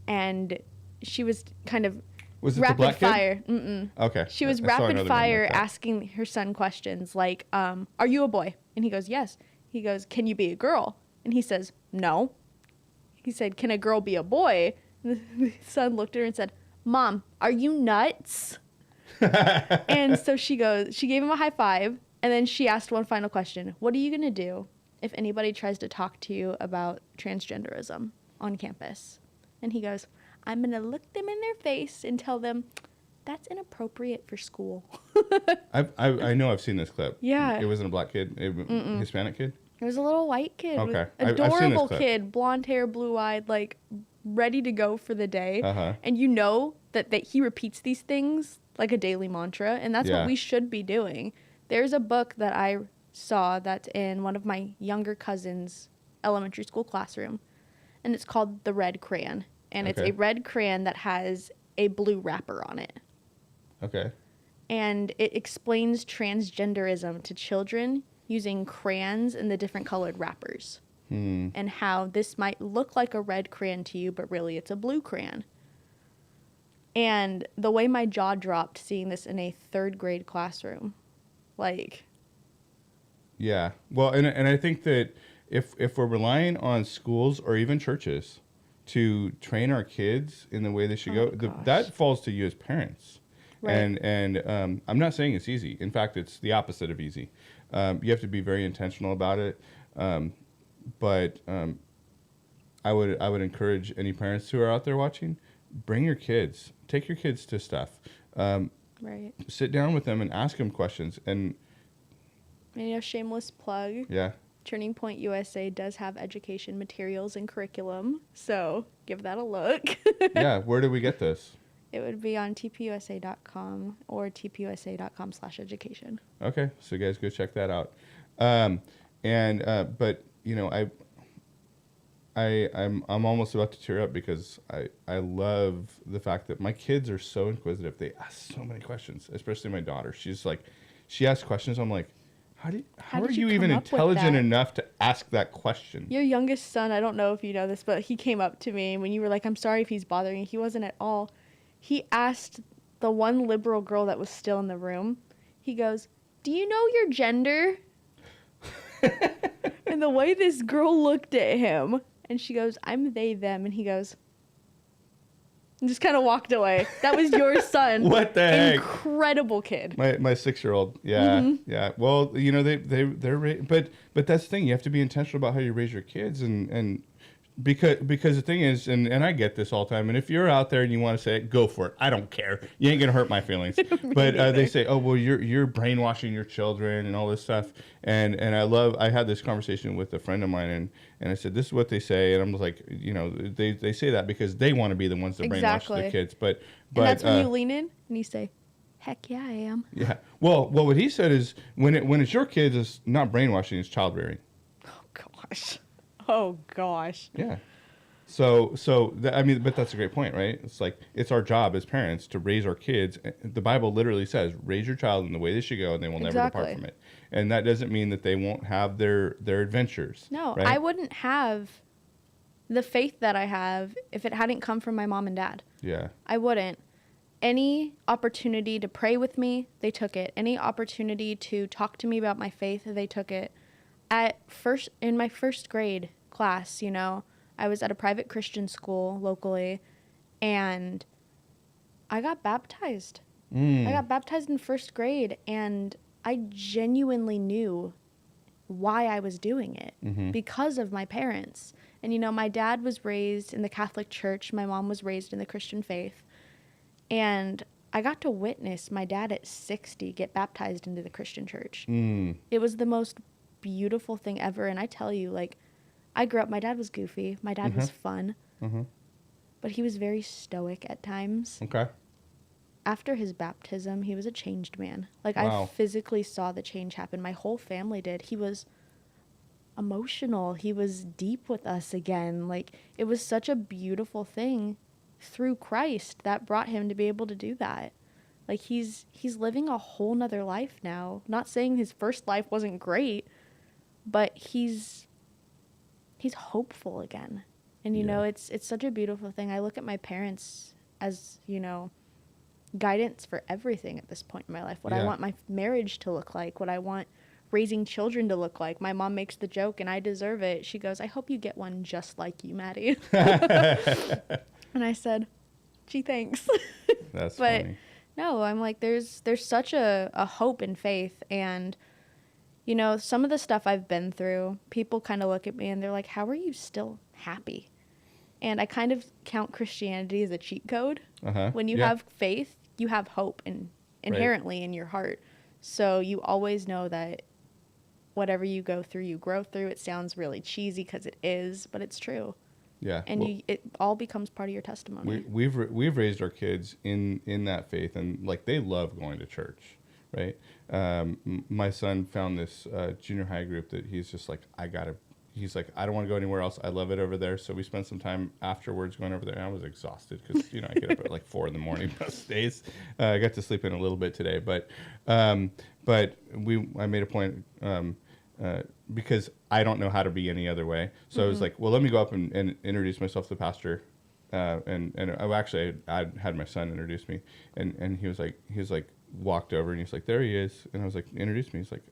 And she was kind of Was it the rapid black fire. kid? Mm-mm. Okay. She was I saw another rapid one fire like that. asking her son questions like, are you a boy? And he goes, yes. He goes, can you be a girl? And he says, no. He said, can a girl be a boy? And the son looked at her and said, Mom, are you nuts? And so she gave him a high five. And then she asked one final question. What are you going to do if anybody tries to talk to you about transgenderism on campus? And he goes, I'm going to look them in their face and tell them that's inappropriate for school. I know I've seen this clip. Yeah. It wasn't a black kid, Hispanic kid. It was a little white kid. Okay. With I've seen this adorable clip. kid, blonde hair, blue-eyed, like ready to go for the day. Uh-huh. And you know that he repeats these things like a daily mantra, and that's Yeah. what we should be doing. There's a book that I saw that's in one of my younger cousins' elementary school classroom, and it's called The Red Crayon. And it's Okay. a red crayon that has a blue wrapper on it. Okay. And it explains transgenderism to children using crayons and the different colored wrappers. And how this might look like a red crayon to you, but really it's a blue crayon. And the way my jaw dropped seeing this in a third grade classroom, like... Yeah. Well, and I think that if we're relying on schools or even churches to train our kids in the way they should that falls to you as parents. Right. And I'm not saying it's easy. In fact, it's the opposite of easy. You have to be very intentional about it. But I would encourage any parents who are out there watching, bring your kids, take your kids to stuff, Right. sit down with them and ask them questions. And And, you know, shameless plug. yeah, Turning Point USA does have education materials and curriculum, so give that a look. yeah. Where do we get this? It would be on tpusa.com or tpusa.com/education. Okay, so guys, go check that out. But you know, I'm almost about to tear up because I love the fact that my kids are so inquisitive. They ask so many questions, especially my daughter. She's like, she asks questions. I'm like, how are did you you even come up with intelligent that? enough to ask that question? Your youngest son, I don't know if you know this, but he came up to me when you were like, I'm sorry if he's bothering you. He wasn't at all. He asked the one liberal girl that was still in the room, he goes, do you know your gender? And the way this girl looked at him, and she goes, I'm they, them. And he goes, and just kind of walked away. That was your son. What the heck? Incredible kid. My 6-year-old, yeah, yeah. Well, you know but that's the thing. You have to be intentional about how you raise your kids, and because the thing is, and I get this all the time. And if you're out there and you want to say it, go for it. I don't care. You ain't gonna hurt my feelings. But they say, oh well, you're brainwashing your children and all this stuff. And I had this conversation with a friend of mine, and I said, this is what they say, and I'm just like, you know, they say that because they want to be the ones that brainwash their kids. But And that's when you lean in and you say, heck yeah, I am. Yeah. Well, what he said is when it's your kids, it's not brainwashing, it's child rearing. Oh, gosh. Oh, gosh. Yeah. I mean, but that's a great point, right? It's like it's our job as parents to raise our kids. The Bible literally says, "Raise your child in the way they should go, and they will never depart Exactly. from it." And that doesn't mean that they won't have their adventures. No, right? I wouldn't have the faith that I have if it hadn't come from my mom and dad. Yeah. I wouldn't. Any opportunity to pray with me, they took it. Any opportunity to talk to me about my faith, they took it. In my first grade class, I was at a private Christian school locally, and I got baptized. I got baptized in first grade, and I genuinely knew why I was doing it because of my parents. And, my dad was raised in the Catholic Church. My mom was raised in the Christian faith. And I got to witness my dad at 60 get baptized into the Christian church. It was the most beautiful thing ever. And I tell you, I grew up, my dad was goofy. My dad was fun. But he was very stoic at times. Okay. After his baptism, he was a changed man. Wow. I physically saw the change happen. My whole family did. He was emotional. He was deep with us again. It was such a beautiful thing through Christ that brought him to be able to do that. He's living a whole nother life now. Not saying his first life wasn't great, but he's hopeful again. And it's such a beautiful thing. I look at my parents as, guidance for everything at this point in my life. What I want my marriage to look like, what I want raising children to look like. My mom makes the joke, and I deserve it. She goes, "I hope you get one just like you, Maddie." And I said, "Gee, thanks." That's but funny. no, I'm like, there's such a hope and faith. And, some of the stuff I've been through, people kind of look at me and they're like, "How are you still happy?" And I kind of count Christianity as a cheat code. When you have faith, you have hope inherently in your heart. So you always know that whatever you go through, you grow through. It sounds really cheesy because it is, but it's true. Yeah. And it all becomes part of your testimony. We've raised our kids in that faith, and they love going to church, right? My son found this junior high group that he's just like, he's like, "I don't want to go anywhere else. I love it over there." So we spent some time afterwards going over there, and I was exhausted because I get up at 4 a.m. most days. I got to sleep in a little bit today, but I made a point because I don't know how to be any other way. So I was like, well, let me go up and introduce myself to the pastor. And I had my son introduce me, and he was like walked over and he's like, "There he is," and I was like, "Introduce me." He's like,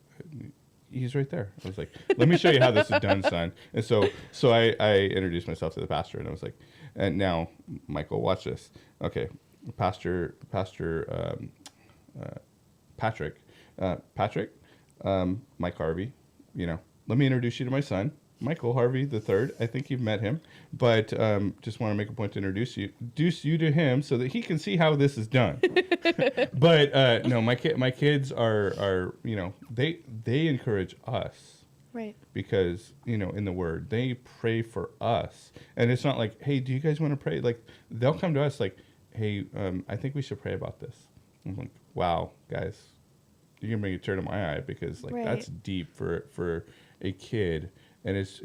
"He's right there." I was like, "Let me show you how this is done, son." And so I introduced myself to the pastor, and I was like, "And now, Michael, watch this." Okay, Pastor Patrick, Mike Harvey, let me introduce you to my son, Michael Harvey III. I think you've met him, but just want to make a point to introduce you to him so that he can see how this is done. But no, my kids are they encourage us, Right. because in the Word they pray for us, and it's not like, "Hey, do you guys want to pray?" They'll come to us like, "Hey, I think we should pray about this." I'm like, "Wow, guys, you're gonna bring a tear to my eye," because Right. that's deep for a kid. And it's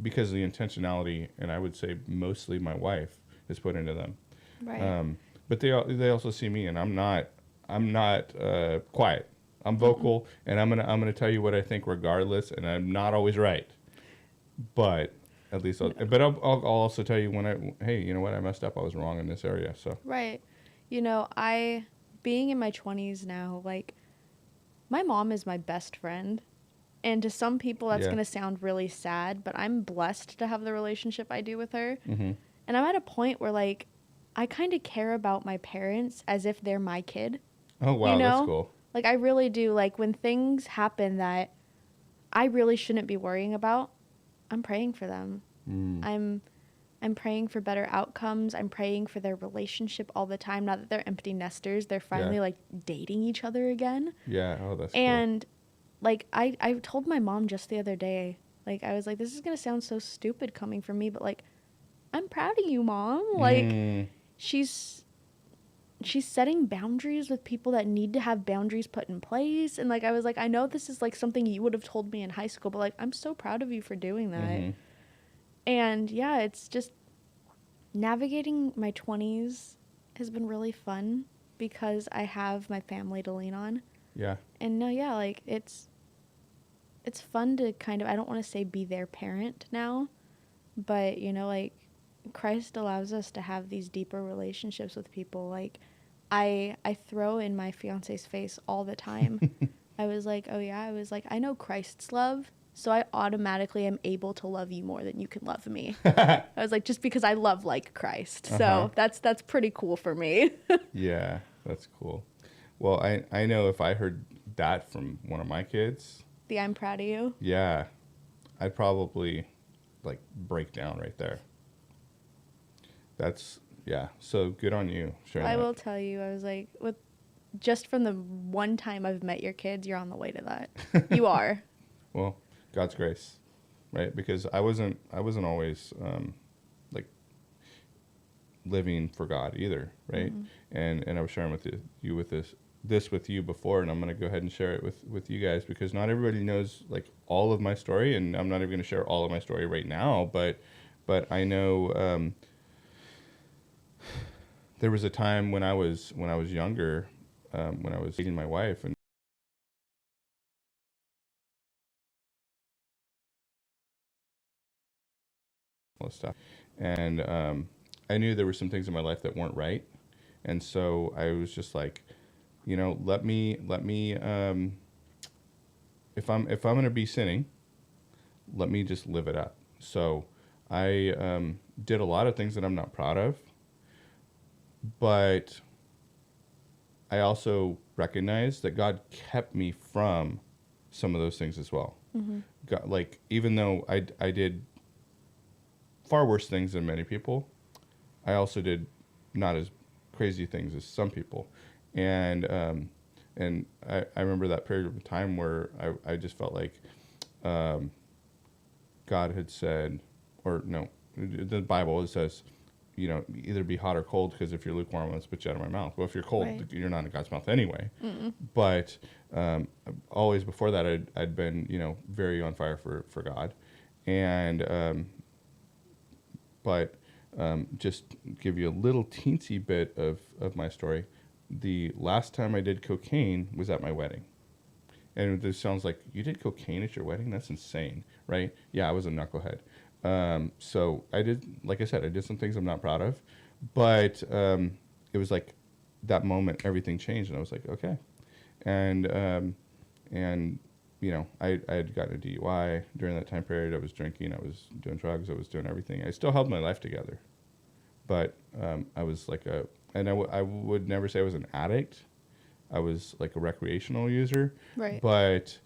because of the intentionality, and I would say mostly my wife has put into them. Right. But they also see me, and I'm not quiet. I'm vocal, and I'm gonna tell you what I think regardless, and I'm not always right. But at least I'll also tell you when hey, you know what, I messed up. I was wrong in this area. So Right. I being in my 20s now, my mom is my best friend. And to some people, that's going to sound really sad, but I'm blessed to have the relationship I do with her. Mm-hmm. And I'm at a point where, I kind of care about my parents as if they're my kid. Oh, wow, that's cool. I really do. When things happen that I really shouldn't be worrying about, I'm praying for them. I'm praying for better outcomes. I'm praying for their relationship all the time. Not that they're empty nesters. They're finally, dating each other again. Yeah, oh, that's cool. And I told my mom just the other day, I was like, this is going to sound so stupid coming from me, but I'm proud of you, Mom. She's setting boundaries with people that need to have boundaries put in place. And I was like, I know this is something you would have told me in high school, but I'm so proud of you for doing that. And yeah, it's just navigating my 20s has been really fun because I have my family to lean on. Yeah. And no, yeah, like it's fun to kind of, I don't want to say be their parent now, but you know, like Christ allows us to have these deeper relationships with people. Like I throw in my fiance's face all the time. I was like, "Oh yeah," I was like, "I know Christ's love, so I automatically am able to love you more than you can love me." I was like, just because I love like Christ. So that's pretty cool for me. Yeah, that's cool. Well, I know if I heard that from one of my kids, The I'm proud of you. yeah, I'd probably like break down right there. That's yeah. So good on you sharing I that. will tell you, I was like, with just from the one time I've met your kids, you're on the way to that. You are. Well, God's grace, right? Because I wasn't always like living for God either, right? And I was sharing with you with this with you before, and I'm going to go ahead and share it with you guys because not everybody knows like all of my story, and I'm not even going to share all of my story right now, but I know there was a time when I was younger, when I was dating my wife, and all this stuff, and I knew there were some things in my life that weren't right, and so I was just like, you know, let me if I'm going to be sinning, let me just live it up. So I did a lot of things that I'm not proud of, but I also recognized that God kept me from some of those things as well. God, like even though I did far worse things than many people, I also did not as crazy things as some people, and I remember that period of time where I just felt like God had said, or no, the Bible it says, you know, either be hot or cold, because if you're lukewarm, I'll spit you out of my mouth. Well, if you're cold, Right. you're not in God's mouth anyway. But always before that, I'd been, you know, very on fire for God. And but just give you a little teensy bit of my story. The last time I did cocaine was at my wedding. And this sounds like, you did cocaine at your wedding? That's insane, right? Yeah, I was a knucklehead. So I did, like I said, I did some things I'm not proud of, but it was like that moment, everything changed, and I was like, okay. And you know, I had gotten a DUI during that time period. I was drinking, I was doing drugs, I was doing everything. I still held my life together, but I was like and I would never say I was an addict. I was like a recreational user, Right. but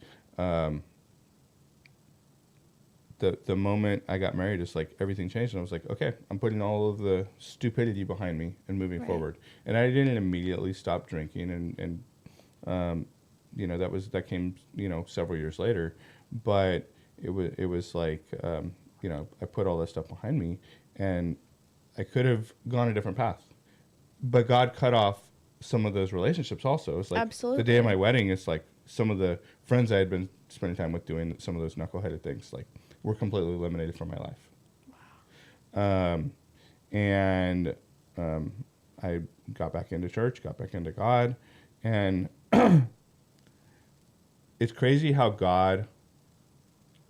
the moment I got married, it's like everything changed, and I was like, okay, I'm putting all of the stupidity behind me and moving Right. forward. And I didn't immediately stop drinking, and you know, that came, you know, several years later, but it was like you know, I put all that stuff behind me, and I could have gone a different path, but God cut off some of those relationships also. It's like Absolutely. the day of my wedding, it's like some of the friends I had been spending time with doing some of those knuckleheaded things, like, were completely eliminated from my life. Wow. And I got back into church, got back into God, and it's crazy how God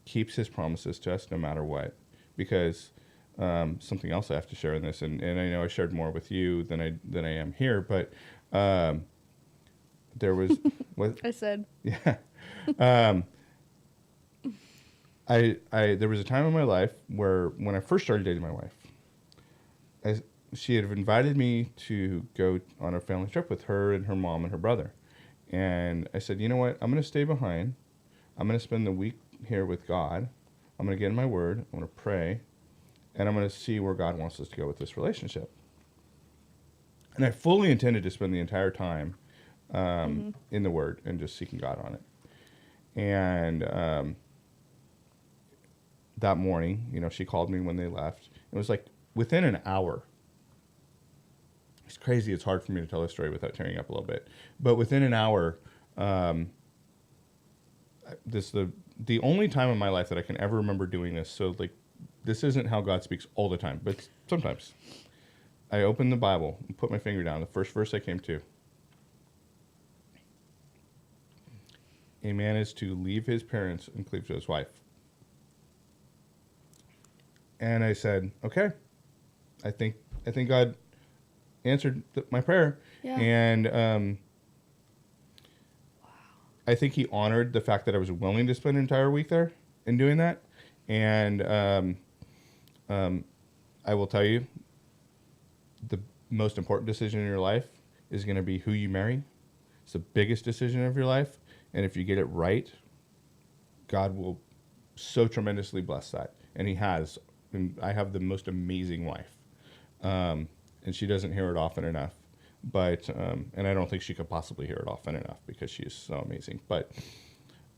keeps his promises to us no matter what, because something else I have to share in this, and I know I shared more with you than I am here, but there was what I said. yeah. I there was a time in my life where when I first started dating my wife, she had invited me to go on a family trip with her and her mom and her brother. And I said, you know what? I'm going to stay behind. I'm going to spend the week here with God. I'm going to get in my word. I'm going to pray. And I'm going to see where God wants us to go with this relationship. And I fully intended to spend the entire time in the word and just seeking God on it. And that morning, you know, she called me when they left. It was like within an hour. It's crazy. It's hard for me to tell this story without tearing up a little bit. But within an hour, the only time in my life that I can ever remember doing this. So like this isn't how God speaks all the time, but sometimes. I opened the Bible and put my finger down. The first verse I came to. A man is to leave his parents and cleave to his wife. And I said, okay, I think God answered my prayer. Yeah. And I think he honored the fact that I was willing to spend an entire week there in doing that. And I will tell you, the most important decision in your life is going to be who you marry. It's the biggest decision of your life. And if you get it right, God will so tremendously bless that. And he has. And I have the most amazing wife. And she doesn't hear it often enough. But, and I don't think she could possibly hear it often enough because she is so amazing. But,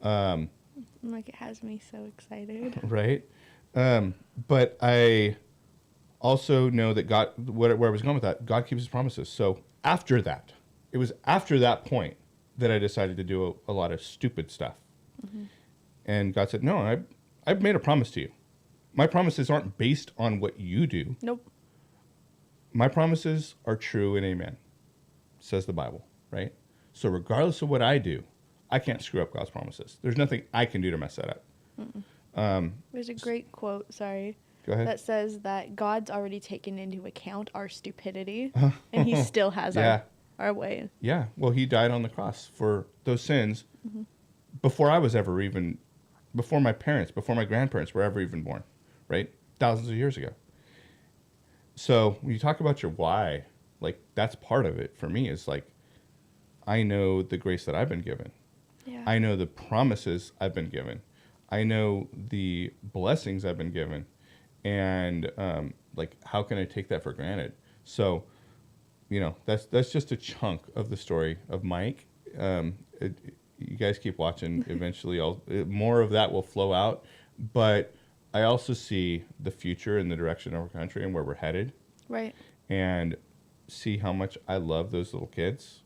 Like, it has me so excited. right? But I also know that God, where I was going with that, God keeps his promises. So after that, it was after that point that I decided to do a lot of stupid stuff. Mm-hmm. And God said, no, I've made a promise to you. My promises aren't based on what you do. Nope. My promises are true and amen, says the Bible, right? So regardless of what I do, I can't screw up God's promises. There's nothing I can do to mess that up. There's a great quote, sorry, Go ahead. that says that God's already taken into account our stupidity, and he still has Yeah. our way. Yeah, well, he died on the cross for those sins before I was ever even, before my parents, before my grandparents were ever even born, right? Thousands of years ago. So when you talk about your why, like that's part of it for me is like, I know the grace that I've been given. Yeah. I know the promises I've been given. I know the blessings I've been given. And like, how can I take that for granted? So, you know, that's just a chunk of the story of Mike. You guys keep watching. Eventually, more of that will flow out. But I also see the future and the direction of our country and where we're headed. Right. And see how much I love those little kids.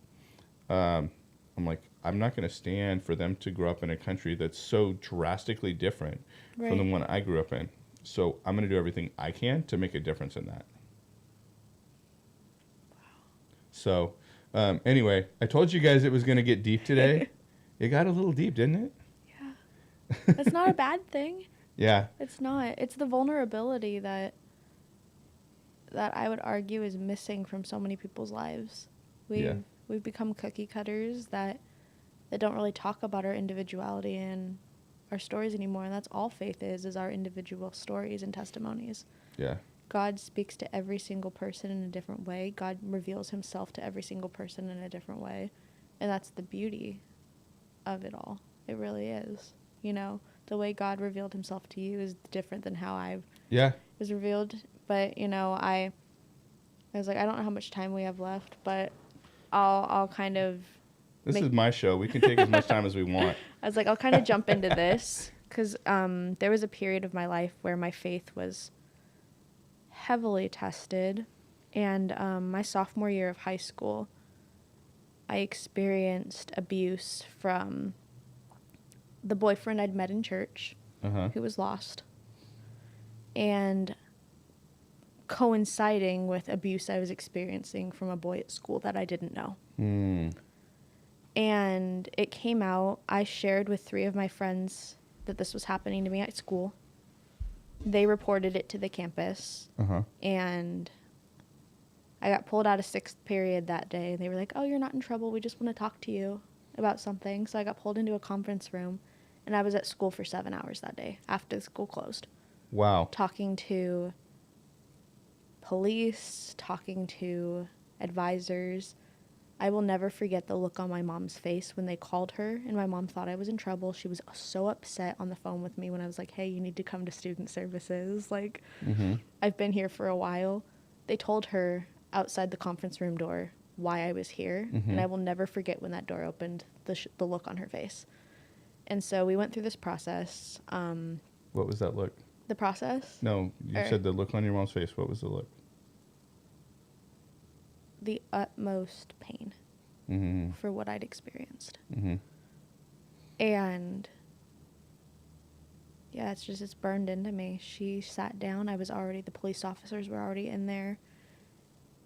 I'm like, I'm not going to stand for them to grow up in a country that's so drastically different from the one I grew up in. So I'm going to do everything I can to make a difference in that. Wow. So anyway, I told you guys it was going to get deep today. It got a little deep, didn't it? Yeah. That's not a bad thing. Yeah. It's not. It's the vulnerability that I would argue is missing from so many people's lives. We've become cookie cutters that don't really talk about our individuality and our stories anymore, and that's all faith is our individual stories and testimonies. Yeah. God speaks to every single person in a different way. God reveals himself to every single person in a different way, and that's the beauty of it all. It really is. You know, the way God revealed himself to you is different than how I was revealed. But, you know, I was like, I don't know how much time we have left, but I'll kind of... This is my show. We can take as much time as we want. I was like, I'll kind of jump into this because there was a period of my life where my faith was heavily tested. And my sophomore year of high school, I experienced abuse from the boyfriend I'd met in church, who was lost, and coinciding with abuse I was experiencing from a boy at school that I didn't know. And it came out. I shared with 3 of my friends that this was happening to me at school. They reported it to the campus, and I got pulled out of 6th period that day. They were like, oh, you're not in trouble. We just want to talk to you about something. So I got pulled into a conference room, and I was at school for 7 hours that day after the school closed. Wow. Talking to police, talking to advisors. I will never forget the look on my mom's face when they called her, and my mom thought I was in trouble. She was so upset on the phone with me when I was like, hey, you need to come to student services. Like, I've been here for a while. They told her outside the conference room door why I was here, and I will never forget when that door opened, the look on her face. And so we went through this process. What was that look? The process? No, you said the look on your mom's face. What was the look? The utmost pain for what I'd experienced. And Yeah, it's burned into me. She sat down. The police officers were already in there.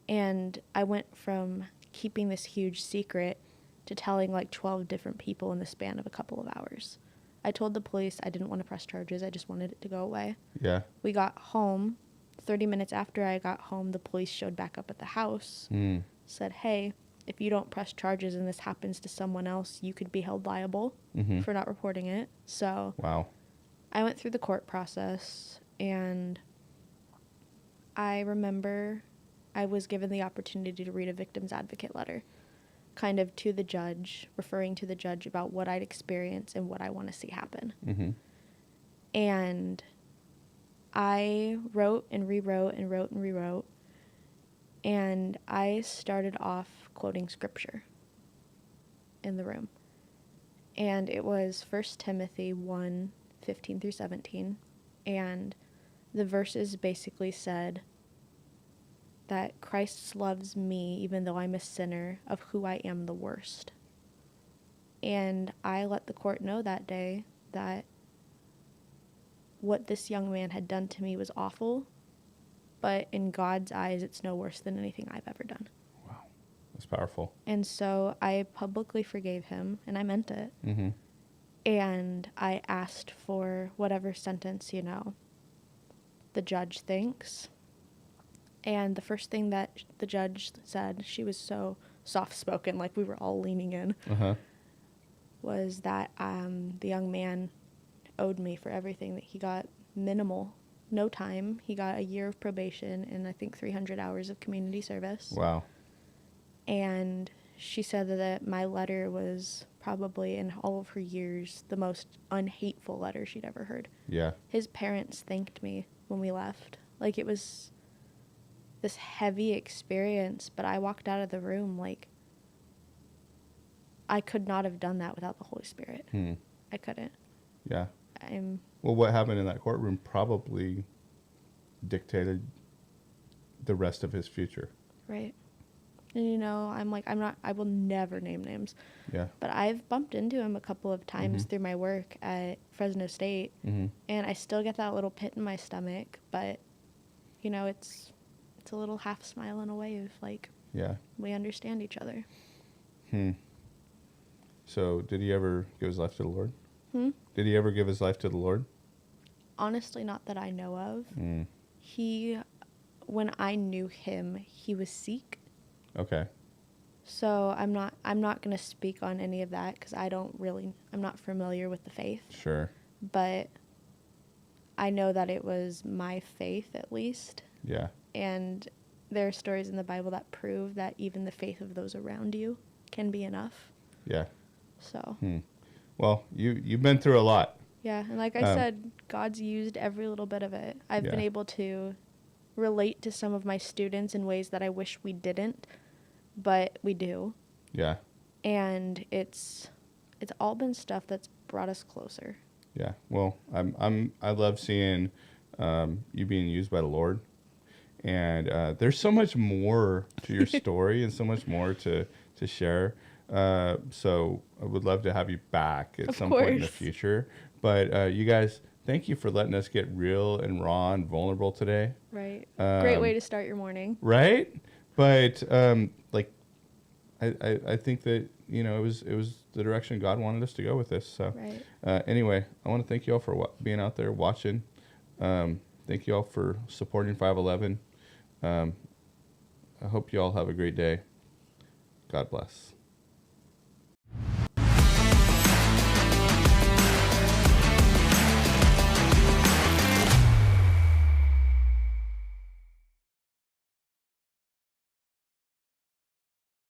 And I went from keeping this huge secret to telling like 12 different people in the span of a couple of hours. I told the police I didn't want to press charges. I just wanted it to go away. Yeah. We got home. 30 minutes after I got home, the police showed back up at the house, said, hey, if you don't press charges and this happens to someone else, you could be held liable for not reporting it. So Wow. I went through the court process, and I remember I was given the opportunity to read a victim's advocate letter, kind of to the judge, referring to the judge about what I'd experienced and what I want to see happen. Mm-hmm. And I wrote and rewrote and wrote and rewrote, and I started off quoting scripture in the room. And it was 1 Timothy 1:15 through 17, and the verses basically said that Christ loves me even though I'm a sinner, of who I am the worst. And I let the court know that day that what this young man had done to me was awful, but in God's eyes, it's no worse than anything I've ever done. Wow. That's powerful. And so I publicly forgave him, and I meant it. Mm-hmm. And I asked for whatever sentence, the judge thinks. And the first thing that the judge said, she was so soft-spoken, like we were all leaning in, was that the young man owed me for everything, that he got minimal, no time. He got a year of probation and I think 300 hours of community service. Wow. And she said that my letter was probably, in all of her years, the most unhateful letter she'd ever heard. Yeah. His parents thanked me when we left. Like, it was this heavy experience, but I walked out of the room like I could not have done that without the Holy Spirit. I couldn't. Yeah. Well, what happened in that courtroom probably dictated the rest of his future. Right. And I will never name names. Yeah. But I've bumped into him a couple of times through my work at Fresno State, and I still get that little pit in my stomach, but it's a little half smile and a wave, like, yeah, we understand each other. So did he ever give his life to the Lord? Did he ever give his life to the Lord? Honestly, not that I know of. When I knew him, he was Sikh. Okay. So I'm not going to speak on any of that because I'm not familiar with the faith. Sure. But I know that it was my faith, at least. Yeah. And there are stories in the Bible that prove that even the faith of those around you can be enough. Yeah. So. Well, you've been through a lot. Yeah, and like I said, God's used every little bit of it. I've been able to relate to some of my students in ways that I wish we didn't, but we do. Yeah. And it's all been stuff that's brought us closer. Yeah. Well, I love seeing you being used by the Lord, and there's so much more to your story and so much more to share. So I would love to have you back at some point in the future. But you guys, thank you for letting us get real and raw and vulnerable today. Right. Great way to start your morning. Right. But I think that it was the direction God wanted us to go with this. So anyway, I want to thank you all for being out there watching. Thank you all for supporting 511. I hope you all have a great day. God bless.